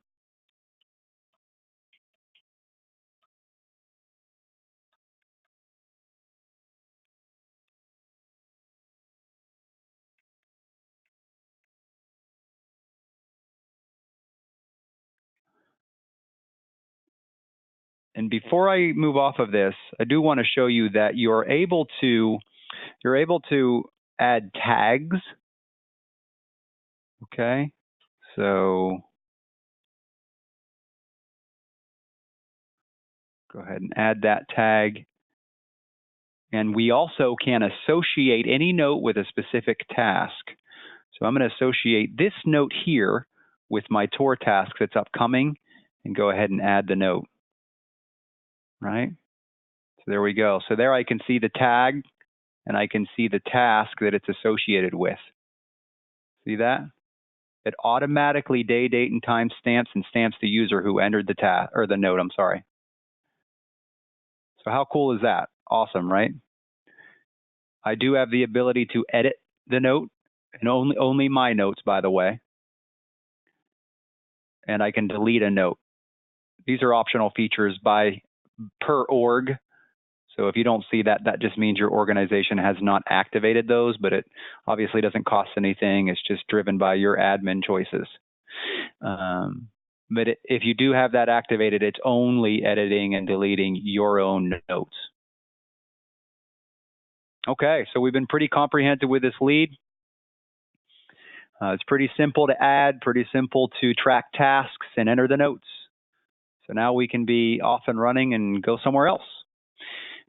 And before I move off of this, I do want to show you that you're able to add tags. Okay, so go ahead and add that tag. And we also can associate any note with a specific task. So I'm going to associate this note here with my tour task that's upcoming and go ahead and add the note. Right? So there we go. So there I can see the tag and I can see the task that it's associated with. See that? It automatically day, date, and time stamps and stamps the user who entered the task or the note, I'm sorry. So how cool is that? Awesome, right? I do have the ability to edit the note, and only my notes, by the way. And I can delete a note. These are optional features per org. So if you don't see that, that just means your organization has not activated those, but it obviously doesn't cost anything. It's just driven by your admin choices. But if you do have that activated, it's only editing and deleting your own notes. Okay, so we've been pretty comprehensive with this lead. It's pretty simple to add, pretty simple to track tasks and enter the notes. So now we can be off and running and go somewhere else.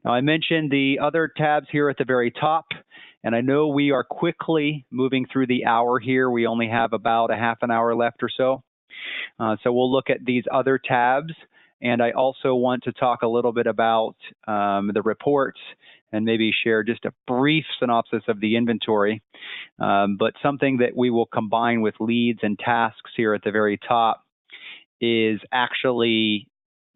Now, I mentioned the other tabs here at the very top, and I know we are quickly moving through the hour here. We only have about a half an hour left or so. So we'll look at these other tabs, and I also want to talk a little bit about the reports and maybe share just a brief synopsis of the inventory, but something that we will combine with leads and tasks here at the very top is actually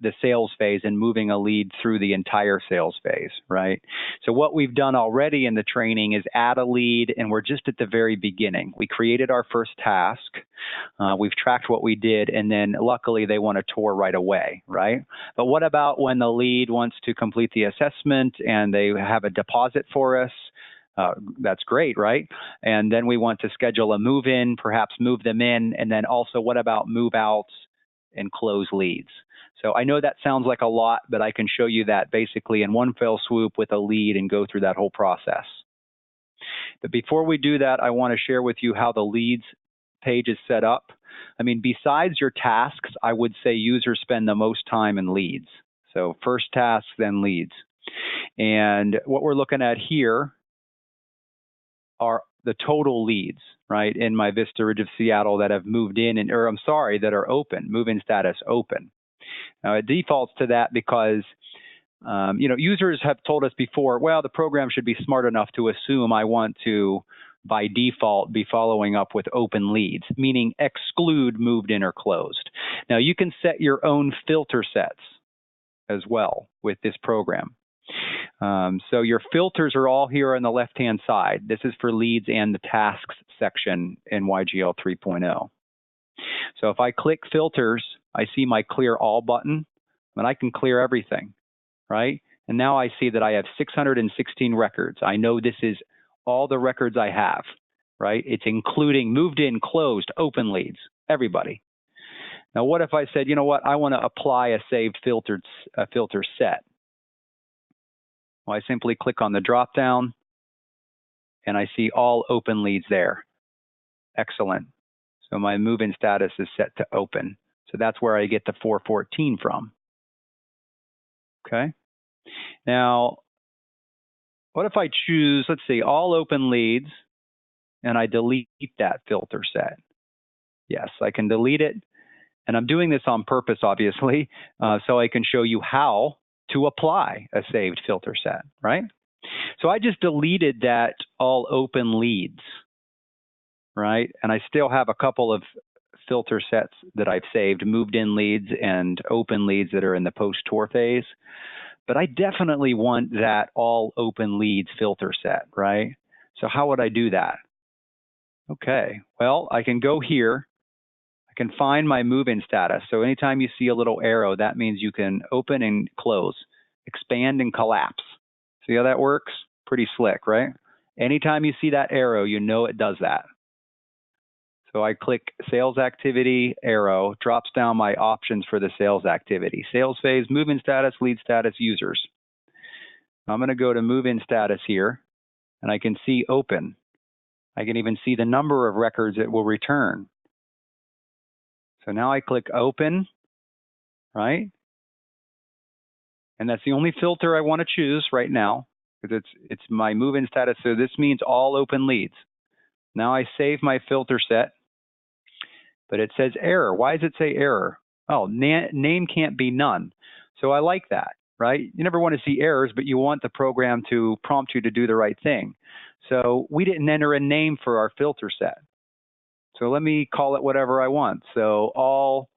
the sales phase and moving a lead through the entire sales phase, right? So what we've done already in the training is add a lead, and we're just at the very beginning. We created our first task. We've tracked what we did, and then luckily they want a tour right away, right? But what about when the lead wants to complete the assessment and they have a deposit for us? That's great, right? And then we want to schedule a move-in, perhaps move them in, and then also what about move-outs and close leads? So I know that sounds like a lot, but I can show you that basically in one fell swoop with a lead and go through that whole process. But before we do that, I want to share with you how the leads page is set up. I mean, besides your tasks, I would say users spend the most time in leads. So first tasks, then leads. And what we're looking at here are the total leads, right, in my Vista Ridge of Seattle that have moved in, that are open, move-in status open. Now, it defaults to that because, users have told us before, well, the program should be smart enough to assume I want to, by default, be following up with open leads, meaning exclude moved in or closed. Now, you can set your own filter sets as well with this program. So your filters are all here on the left-hand side. This is for leads and the tasks section in YGL 3.0. So if I click filters, I see my clear all button, and I can clear everything, right? And now I see that I have 616 records. I know this is all the records I have, right? It's including moved in, closed, open leads, everybody. Now, what if I said, you know what, I want to apply a saved filter set? Well, I simply click on the drop down and I see all open leads there. Excellent. So my move-in status is set to open. So that's where I get the 414 from. Okay. Now, what if I choose, let's see, all open leads, and I delete that filter set? Yes, I can delete it. And I'm doing this on purpose, obviously, so I can show you how to apply a saved filter set, right? So I just deleted that all open leads, right? And I still have a couple of filter sets that I've saved, moved in leads and open leads that are in the post-tour phase. But I definitely want that all open leads filter set, right? So how would I do that? Okay, well, I can go here. I can find my move-in status. So anytime you see a little arrow, that means you can open and close, expand and collapse. See how that works? Pretty slick, right? Anytime you see that arrow, you know it does that. So I click sales activity, arrow, drops down my options for the sales activity. Sales phase, move-in status, lead status, users. I'm going to go to move-in status here, and I can see open. I can even see the number of records it will return. So now I click open, right? And that's the only filter I want to choose right now, because it's my move-in status. So this means all open leads. Now I save my filter set, but it says error. Why does it say error? Oh, name can't be none. So I like that, right? You never want to see errors, but you want the program to prompt you to do the right thing. So we didn't enter a name for our filter set. So let me call it whatever I want. So all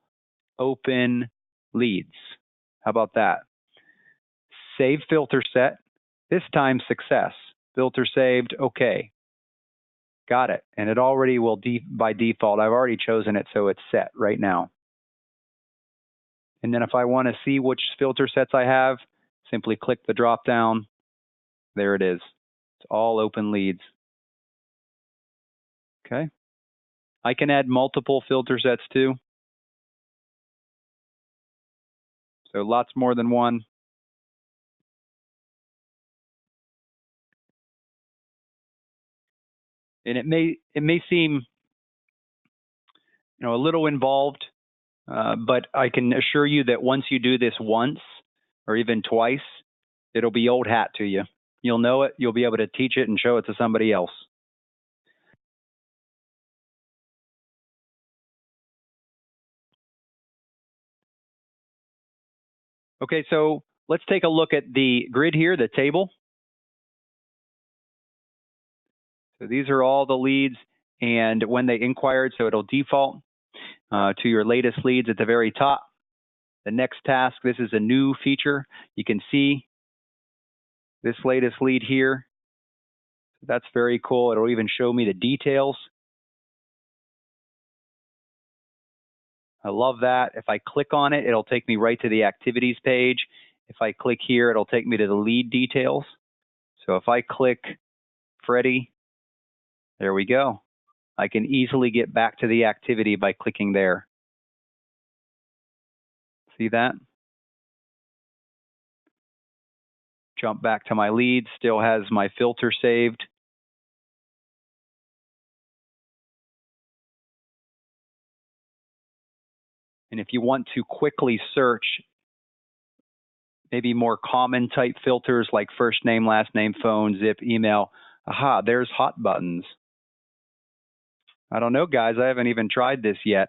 open leads. How about that? Save filter set. This time success. Filter saved. Okay. Got it. And it already will, by default, I've already chosen it, so it's set right now. And then if I want to see which filter sets I have, simply click the drop down. There it is. It's all open leads. Okay. I can add multiple filter sets too. So lots more than one. And it may seem, a little involved, but I can assure you that once you do this once or even twice, it'll be old hat to you. You'll know it. You'll be able to teach it and show it to somebody else. Okay, so let's take a look at the grid here, the table. So these are all the leads and when they inquired, so it'll default to your latest leads at the very top. The next task, this is a new feature. You can see this latest lead here. That's very cool. It'll even show me the details. I love that. If I click on it, it'll take me right to the activities page. If I click here, it'll take me to the lead details. So if I click Freddie, there we go. I can easily get back to the activity by clicking there. See that? Jump back to my lead, still has my filter saved. And if you want to quickly search maybe more common type filters like first name, last name, phone, zip, email, aha, there's hot buttons. I don't know, guys, I haven't even tried this yet.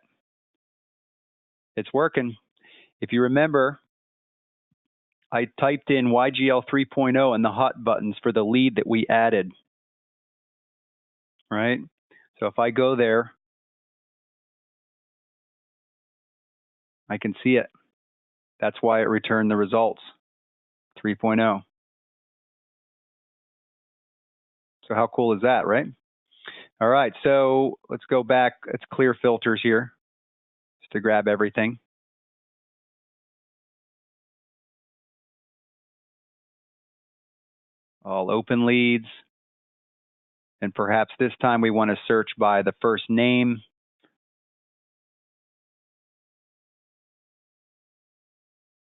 It's working. If you remember, I typed in YGL 3.0 and the hot buttons for the lead that we added, right? So if I go there, I can see it. That's why it returned the results, 3.0. So how cool is that, right? All right, so let's go back. Let's clear filters here just to grab everything. All open leads. And perhaps this time we want to search by the first name.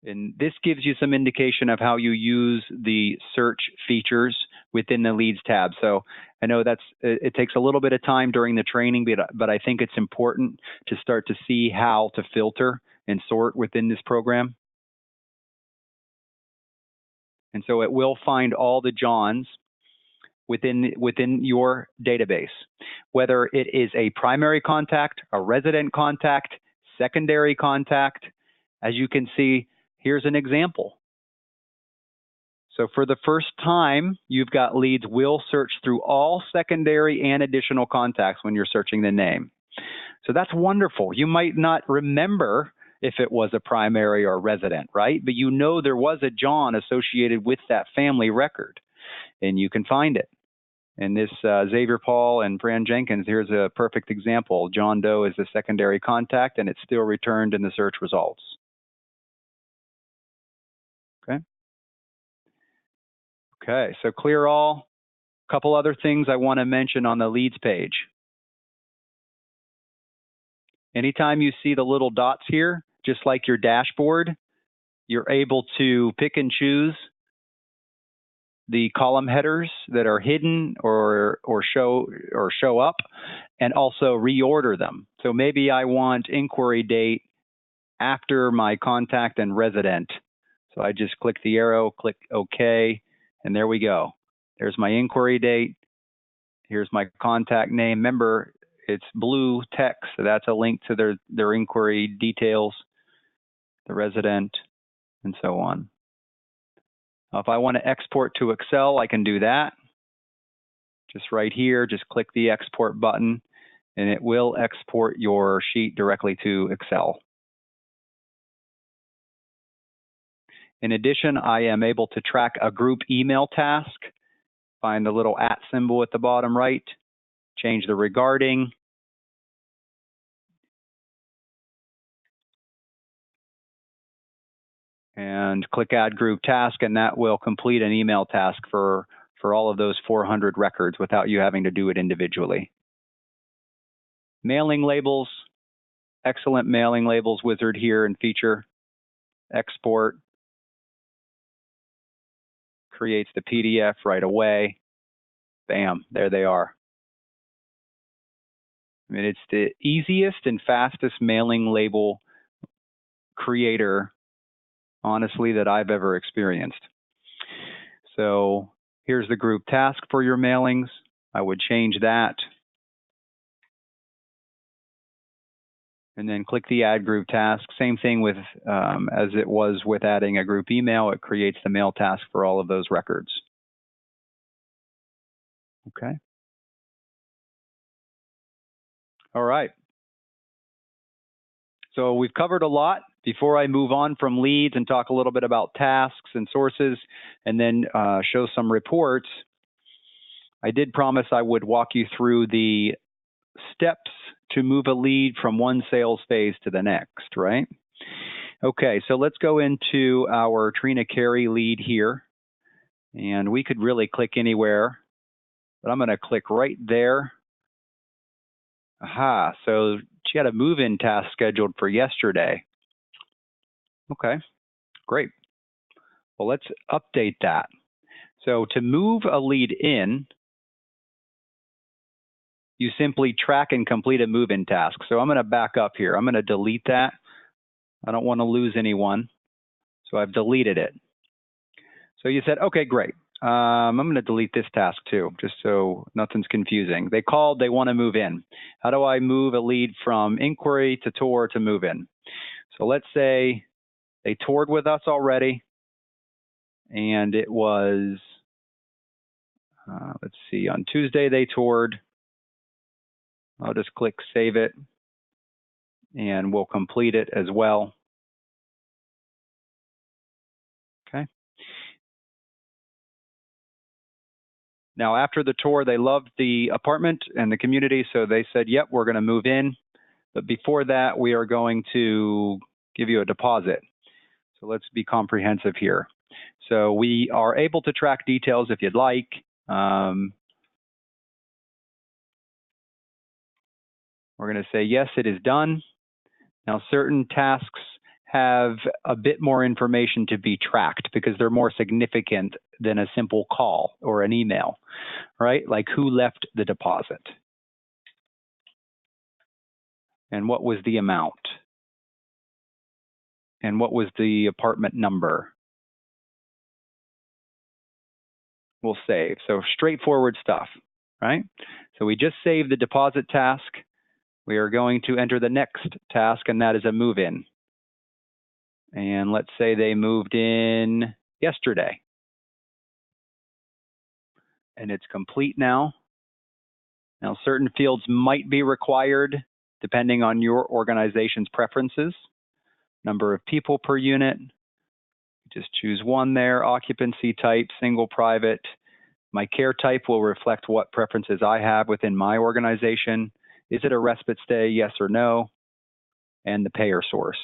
And this gives you some indication of how you use the search features within the Leeds tab. So I know it takes a little bit of time during the training, but I think it's important to start to see how to filter and sort within this program. And so it will find all the Johns within your database, whether it is a primary contact, a resident contact, secondary contact. As you can see, here's an example. So for the first time, you've got Leeds will search through all secondary and additional contacts when you're searching the name. So that's wonderful. You might not remember if it was a primary or resident, right? But you know there was a John associated with that family record, and you can find it. And this Xavier Paul and Fran Jenkins, here's a perfect example. John Doe is the secondary contact, and it's still returned in the search results. Okay, so clear all. A couple other things I want to mention on the Leeds page. Anytime you see the little dots here, just like your dashboard, you're able to pick and choose the column headers that are hidden or show up, and also reorder them. So maybe I want inquiry date after my contact and resident. So I just click the arrow, click OK, and there we go. There's my inquiry date. Here's my contact name. Remember, it's blue text, so that's a link to their inquiry details, the resident, and so on. If I want to export to Excel, I can do that. Just right here, just click the export button, and it will export your sheet directly to Excel. In addition, I am able to track a group email task. Find the little @ symbol at the bottom right, change the regarding, and click Add Group Task, and that will complete an email task for all of those 400 records without you having to do it individually. Mailing labels, excellent mailing labels wizard here and feature. Export, creates the PDF right away. Bam, there they are. I mean, it's the easiest and fastest mailing label creator, honestly, that I've ever experienced. So here's the group task for your mailings. I would change that. And then click the Add Group Task. Same thing with, as it was with adding a group email, it creates the mail task for all of those records. Okay. All right. So we've covered a lot. Before I move on from Leeds and talk a little bit about tasks and sources, and then show some reports, I did promise I would walk you through the steps to move a lead from one sales phase to the next, right? Okay, so let's go into our Trina Carey lead here. And we could really click anywhere, but I'm going to click right there. Aha, so she had a move-in task scheduled for yesterday. Okay, great. Well, let's update that. So to move a lead in, you simply track and complete a move-in task. So I'm going to back up here. I'm going to delete that. I don't want to lose anyone. So I've deleted it. So you said, okay, great. I'm going to delete this task too, just so nothing's confusing. They called, they want to move in. How do I move a lead from inquiry to tour to move in? So let's say they toured with us already, and it was, let's see, on Tuesday they toured. I'll just click Save It, and we'll complete it as well. Okay. Now, after the tour, they loved the apartment and the community, so they said, yep, we're going to move in. But before that, we are going to give you a deposit. So let's be comprehensive here. So we are able to track details if you'd like. We're going to say, yes, it is done. Now, certain tasks have a bit more information to be tracked because they're more significant than a simple call or an email, right? Like who left the deposit and what was the amount and what was the apartment number. We'll save. So straightforward stuff, right? So we just saved the deposit task. We are going to enter the next task, and that is a move-in. And let's say they moved in yesterday. And it's complete now. Now, certain fields might be required depending on your organization's preferences. Number of people per unit. Just choose one there. Occupancy type, single, private. My care type will reflect what preferences I have within my organization. Is it a respite stay, yes or no? And the payer source.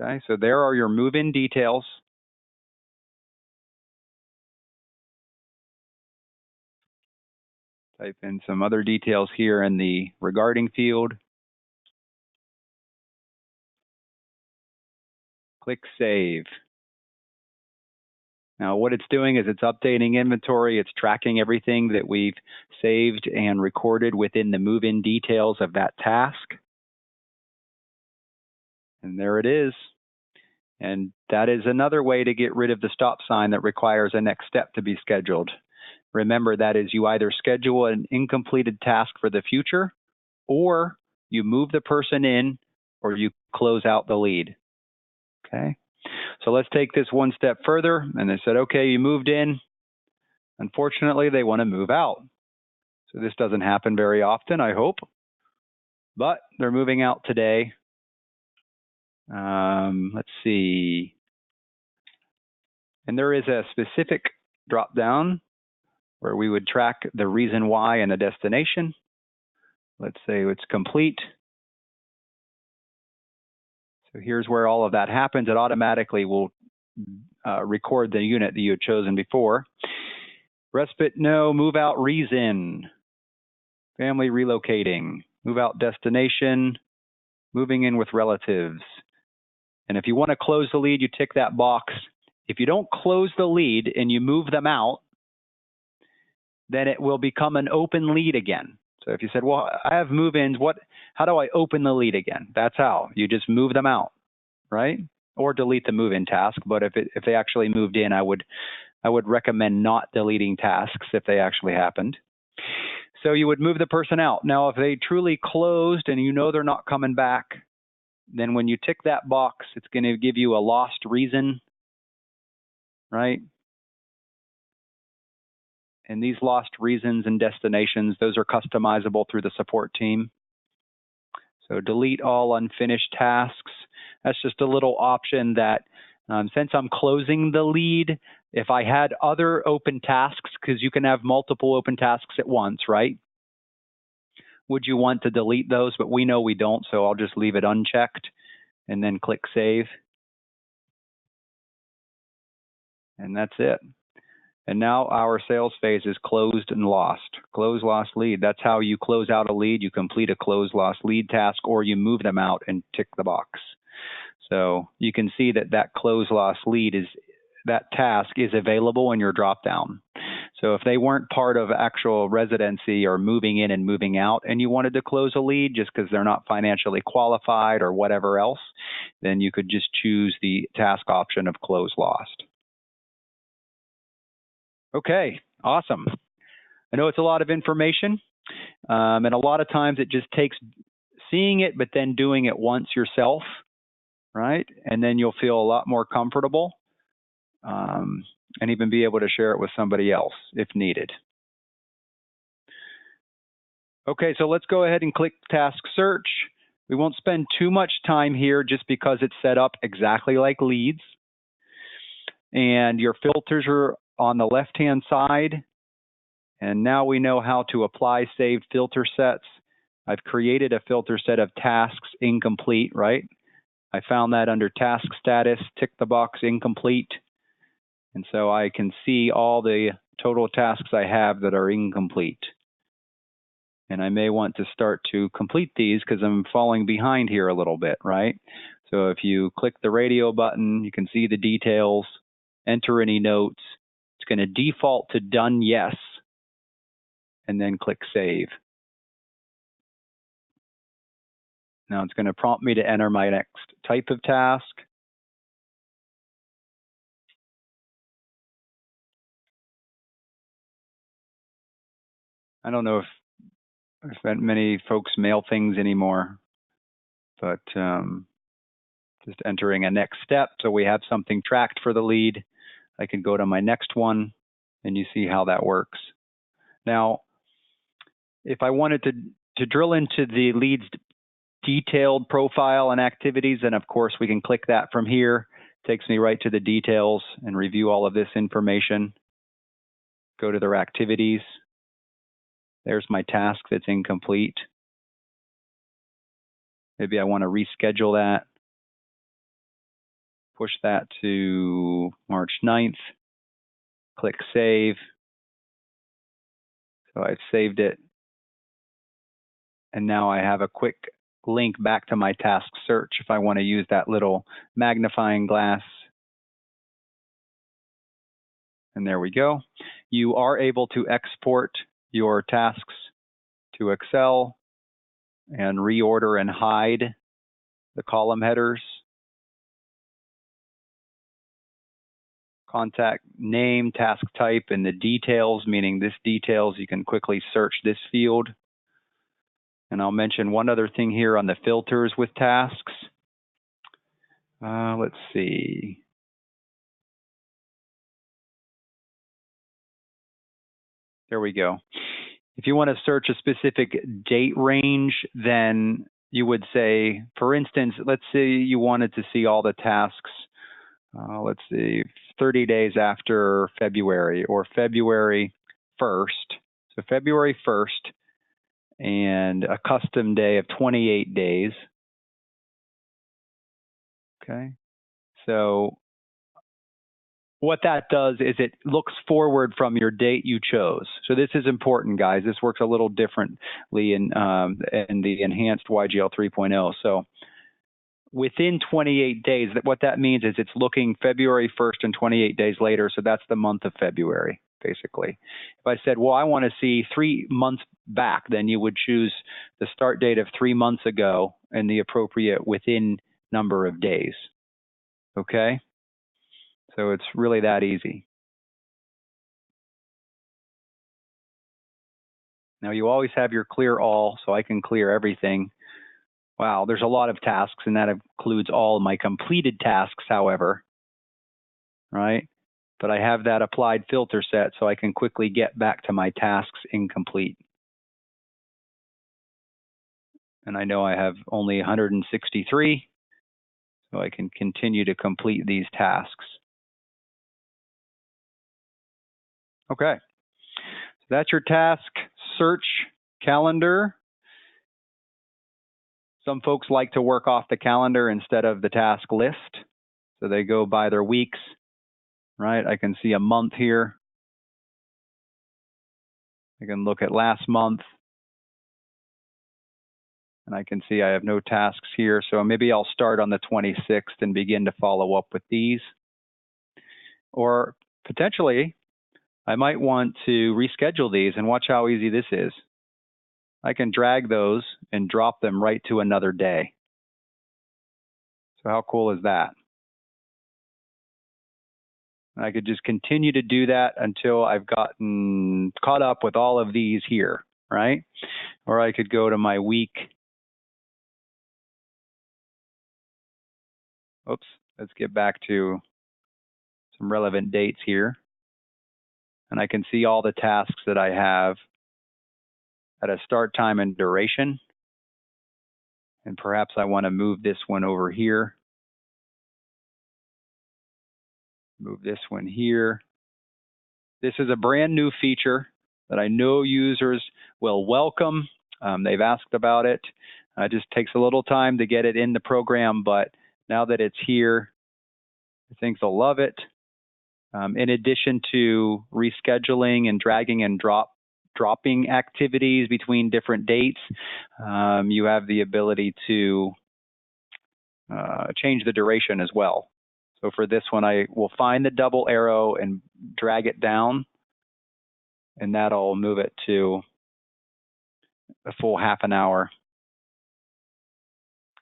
Okay, so there are your move-in details. Type in some other details here in the regarding field. Click Save. Now what it's doing is it's updating inventory. It's tracking everything that we've saved and recorded within the move-in details of that task. And there it is. And that is another way to get rid of the stop sign that requires a next step to be scheduled. Remember, that is you either schedule an incompleted task for the future, or you move the person in, or you close out the lead. Okay, so let's take this one step further. And they said, okay, you moved in. Unfortunately, they want to move out. So this doesn't happen very often, I hope. But they're moving out today. Let's see. And there is a specific drop down where we would track the reason why and a destination. Let's say it's complete. So here's where all of that happens. It automatically will record the unit that you had chosen before. Respite, no. Move out reason. Family relocating. Move out destination. Moving in with relatives. And if you want to close the lead, you tick that box. If you don't close the lead and you move them out, then it will become an open lead again. So if you said, well, I have move-ins, how do I open the lead again? That's how. You just move them out, right? Or delete the move-in task. But if they actually moved in, I would recommend not deleting tasks if they actually happened. So you would move the person out. Now, if they truly closed and you know they're not coming back, then when you tick that box, it's going to give you a lost reason, right? And these lost reasons and destinations, those are customizable through the support team. So delete all unfinished tasks. That's just a little option that since I'm closing the lead, if I had other open tasks, because you can have multiple open tasks at once, right? Would you want to delete those? But we know we don't, so I'll just leave it unchecked and then click Save. And that's it. And now our sales phase is closed and lost. Close, lost lead. That's how you close out a lead. You complete a close, lost lead task, or you move them out and tick the box. So you can see that close, lost lead that task is available in your dropdown. So if they weren't part of actual residency or moving in and moving out, and you wanted to close a lead just because they're not financially qualified or whatever else, then you could just choose the task option of close, lost. Okay, awesome. I know it's a lot of information, and a lot of times it just takes seeing it, but then doing it once yourself, right? And then you'll feel a lot more comfortable and even be able to share it with somebody else if needed. Okay, so let's go ahead and click Task Search. We won't spend too much time here just because it's set up exactly like Leeds. And your filters are on the left-hand side. And now we know how to apply saved filter sets. I've created a filter set of tasks incomplete, right? I found that under task status, tick the box incomplete. And so I can see all the total tasks I have that are incomplete. And I may want to start to complete these because I'm falling behind here a little bit, right? So if you click the radio button, you can see the details, enter any notes. It's going to default to done yes, and then click save. Now it's going to prompt me to enter my next type of task. I don't know if many folks mail things anymore, but just entering a next step so we have something tracked for the lead. I can go to my next one, and you see how that works. Now, if I wanted to drill into the lead's detailed profile and activities, then of course we can click that from here. It takes me right to the details and review all of this information. Go to their activities. There's my task that's incomplete. Maybe I want to reschedule that. Push that to March 9th. Click save. So I've saved it. And now I have a quick link back to my task search if I want to use that little magnifying glass. And there we go. You are able to export your tasks to Excel and reorder and hide the column headers. Contact name, task type, and the details, meaning this details, you can quickly search this field. And I'll mention one other thing here on the filters with tasks. Let's see. There we go. If you want to search a specific date range, then you would say, for instance, let's say you wanted to see all the tasks, let's see, 30 days after February or February 1st. So February 1st and a custom day of 28 days. Okay. So what that does is it looks forward from your date you chose. So this is important, guys. This works a little differently in the enhanced YGL 3.0. So within 28 days, what that means is it's looking February 1st and 28 days later. So that's the month of February, basically. If I said, well, I want to see 3 months back, then you would choose the start date of 3 months ago and the appropriate within number of days. Okay? So it's really that easy. Now you always have your clear all, so I can clear everything. Wow, there's a lot of tasks, and that includes all my completed tasks, however, right? But I have that applied filter set, so I can quickly get back to my tasks incomplete. And I know I have only 163, so I can continue to complete these tasks. Okay, so that's your task search calendar. Some folks like to work off the calendar instead of the task list. So they go by their weeks, right? I can see a month here. I can look at last month. And I can see I have no tasks here. So maybe I'll start on the 26th and begin to follow up with these. Or potentially, I might want to reschedule these, and watch how easy this is. I can drag those and drop them right to another day. So how cool is that? I could just continue to do that until I've gotten caught up with all of these here, right? Or I could go to my week. Oops, let's get back to some relevant dates here. And I can see all the tasks that I have at a start time and duration. And perhaps I want to move this one over here. Move this one here. This is a brand new feature that I know users will welcome. They've asked about it. It just takes a little time to get it in the program, but now that it's here, I think they'll love it. In addition to rescheduling and dragging and drop dropping activities between different dates, you have the ability to change the duration as well. So for this one, I will find the double arrow and drag it down, and that'll move it to a full half an hour.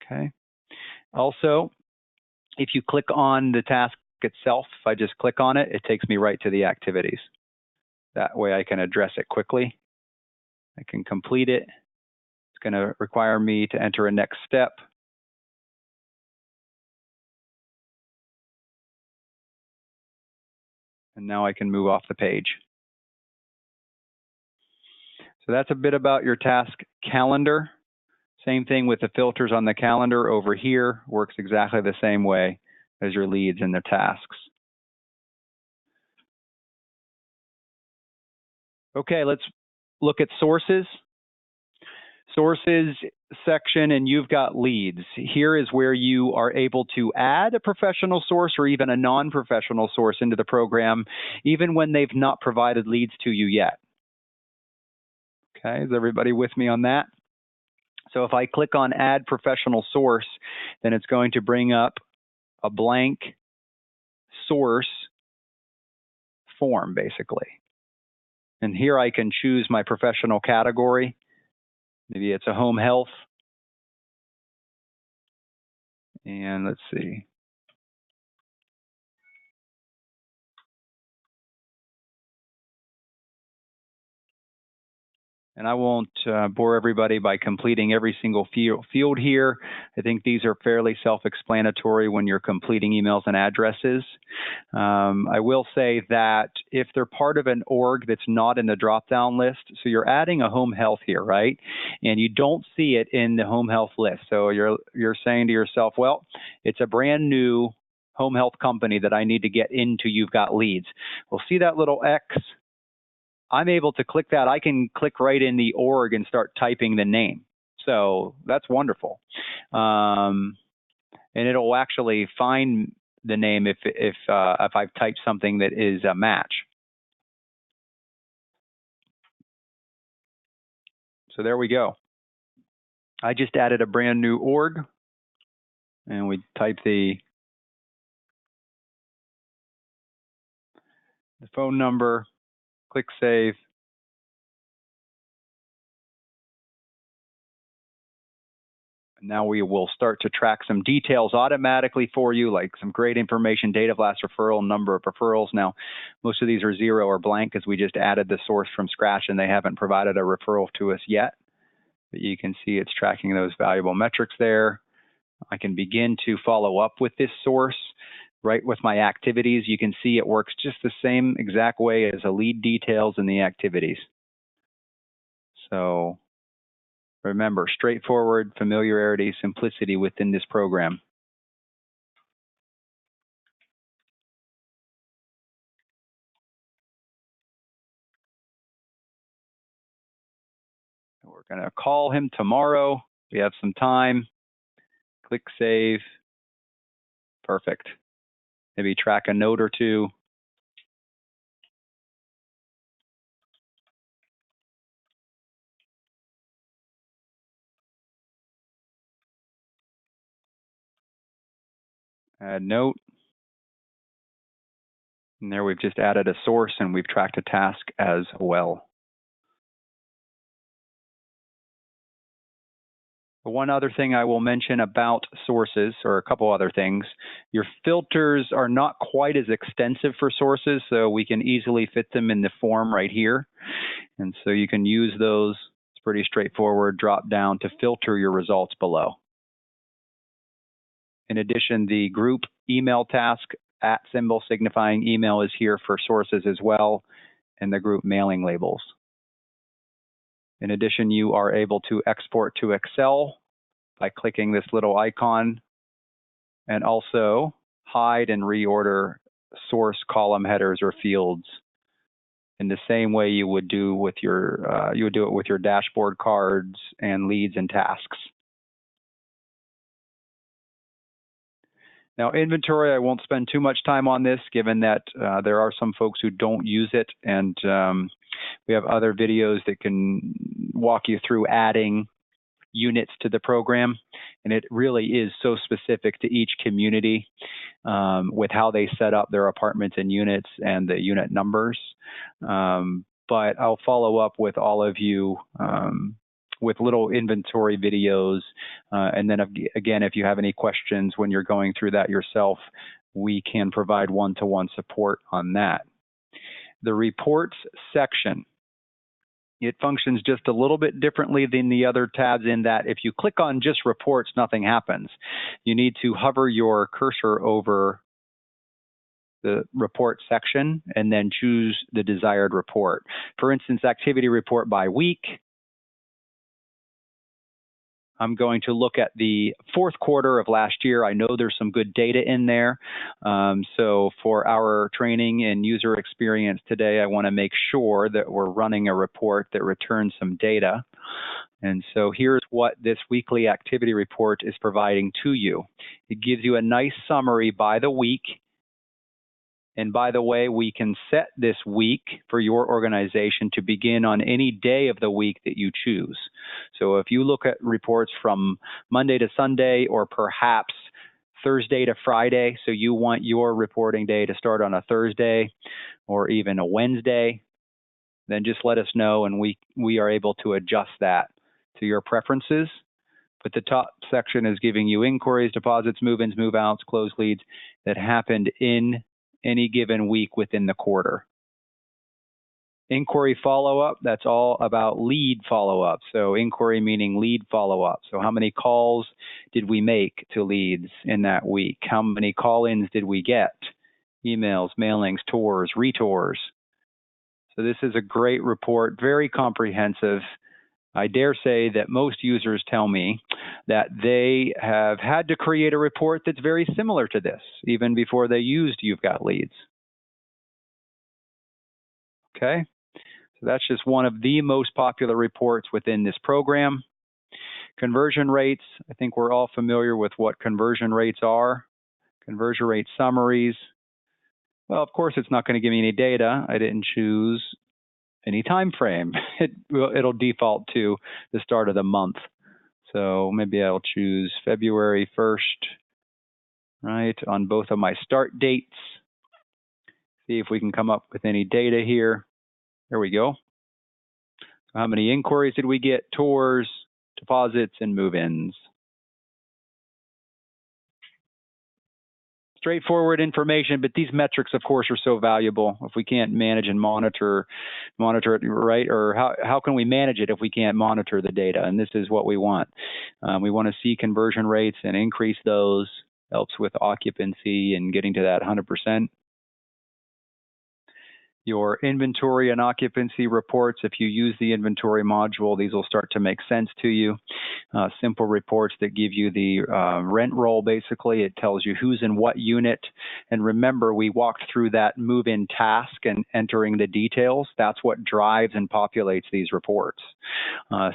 Okay. Also, if you click on the task itself, if I just click on it, it takes me right to the activities. That way I can address it quickly. I can complete it. It's going to require me to enter a next step. And now I can move off the page. So that's a bit about your task calendar. Same thing with the filters on the calendar over here, works exactly the same way as your leads and the tasks. Okay, let's look at sources. Sources section, and you've got leads. Here is where you are able to add a professional source or even a non-professional source into the program, even when they've not provided leads to you yet. Okay, is everybody with me on that? So if I click on Add Professional Source, then it's going to bring up a blank source form, basically. And here I can choose my professional category. Maybe it's a home health. And let's see. And I won't bore everybody by completing every single field here. I think these are fairly self-explanatory when you're completing emails and addresses. I will say that if they're part of an org that's not in the drop-down list, so you're adding a home health here, right? And you don't see it in the home health list. So you're saying to yourself, well, it's a brand new home health company that I need to get into. You've got leads. Well, see that little X? I'm able to click that. I can click right in the org and start typing the name. So that's wonderful. And it'll actually find the name if I've typed something that is a match. So there we go. I just added a brand new org, and we type the phone number, click save. Now we will start to track some details automatically for you, like some great information, date of last referral, number of referrals. Now, most of these are 0 or blank because we just added the source from scratch and they haven't provided a referral to us yet. But you can see it's tracking those valuable metrics there. I can begin to follow up with this source right with my activities. You can see it works just the same exact way as a lead details in the activities. So remember, straightforward, familiarity, simplicity within this program. We're going to call him tomorrow. We have some time. Click save. Perfect. Maybe track a note or two. Add note. And there we've just added a source and we've tracked a task as well. One other thing I will mention about sources, or a couple other things, your filters are not quite as extensive for sources, so we can easily fit them in the form right here. And so you can use those. It's pretty straightforward. Drop down to filter your results below. In addition, the group email task @ symbol signifying email is here for sources as well, and the group mailing labels. In addition, you are able to export to Excel by clicking this little icon, and also hide and reorder source column headers or fields in the same way you would do with your you would do it with your dashboard cards and leads and tasks. Now, inventory, I won't spend too much time on this, given that there are some folks who don't use it, and we have other videos that can walk you through adding units to the program, and it really is so specific to each community with how they set up their apartments and units and the unit numbers. But I'll follow up with all of you with little inventory videos. And then again, if you have any questions when you're going through that yourself, we can provide one-to-one support on that. The reports section, it functions just a little bit differently than the other tabs in that if you click on just reports, nothing happens. You need to hover your cursor over the report section and then choose the desired report. For instance, activity report by week. I'm going to look at the fourth quarter of last year. I know there's some good data in there. So for our training and user experience today, I want to make sure that we're running a report that returns some data. And so here's what this weekly activity report is providing to you. It gives you a nice summary by the week. And by the way, we can set this week for your organization to begin on any day of the week that you choose. So if you look at reports from Monday to Sunday, or perhaps Thursday to Friday, so you want your reporting day to start on a Thursday or even a Wednesday, then just let us know and we are able to adjust that to your preferences. But the top section is giving you inquiries, deposits, move-ins, move-outs, closed leads that happened in any given week within the quarter. Inquiry follow-up, that's all about lead follow-up. So inquiry meaning lead follow-up. So how many calls did we make to leads in that week? How many call-ins did we get? Emails, mailings, tours, retours. So this is a great report, very comprehensive. I dare say that most users tell me that they have had to create a report that's very similar to this, even before they used You've Got Leads. Okay, so that's just one of the most popular reports within this program. Conversion rates, I think we're all familiar with what conversion rates are. Conversion rate summaries. Well, of course, it's not going to give me any data. I didn't choose any time frame. It'll default to the start of the month. So maybe I'll choose February 1st, right, on both of my start dates. See if we can come up with any data here. There we go. How many inquiries did we get? Tours, deposits, and move-ins. Straightforward information, but these metrics, of course, are so valuable. If we can't manage and monitor it, right? Or how can we manage it if we can't monitor the data? And this is what we want. We want to see conversion rates and increase those. Helps with occupancy and getting to that 100%. Your inventory and occupancy reports, if you use the inventory module, these will start to make sense to you. Simple reports that give you the rent roll, basically. It tells you who's in what unit. And remember, we walked through that move-in task and entering the details. That's what drives and populates these reports.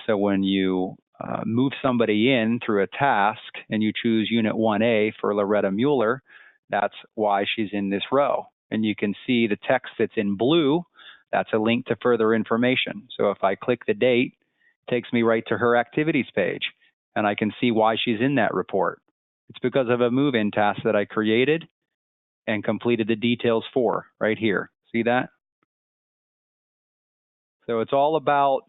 So when you move somebody in through a task and you choose Unit 1A for Loretta Mueller, that's why she's in this row. And you can see the text that's in blue, that's a link to further information. So if I click the date, it takes me right to her activities page, and I can see why she's in that report. It's because of a move-in task that I created and completed the details for right here. See that? So it's all about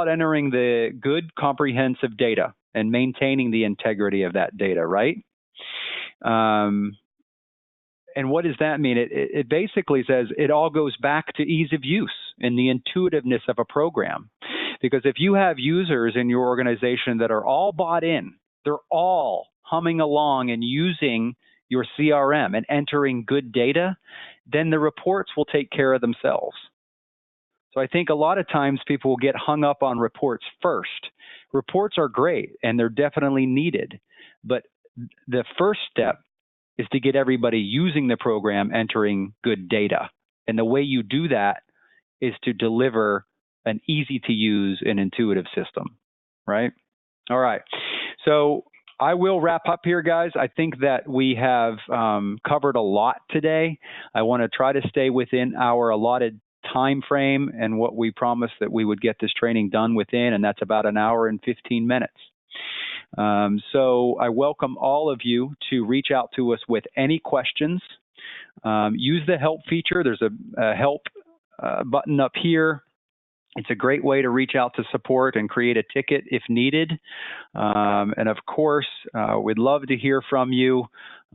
entering the good comprehensive data and maintaining the integrity of that data, right? And what does that mean? It basically says it all goes back to ease of use and the intuitiveness of a program. Because if you have users in your organization that are all bought in, they're all humming along and using your CRM and entering good data, then the reports will take care of themselves. So I think a lot of times people will get hung up on reports first. Reports are great and they're definitely needed. But the first step is to get everybody using the program entering good data. And the way you do that is to deliver an easy to use and intuitive system, right? All right. So I will wrap up here, guys. I think that we have covered a lot today. I want to try to stay within our allotted time frame and what we promised that we would get this training done within, and that's about an hour and 15 minutes. So I welcome all of you to reach out to us with any questions. Use the help feature. There's a help button up here. It's a great way to reach out to support and create a ticket if needed. And of course, we'd love to hear from you.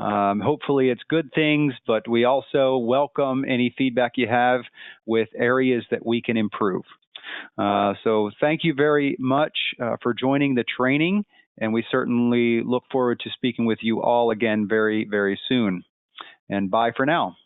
Hopefully it's good things, but we also welcome any feedback you have with areas that we can improve. So thank you very much for joining the training, and we certainly look forward to speaking with you all again very, very soon. And bye for now.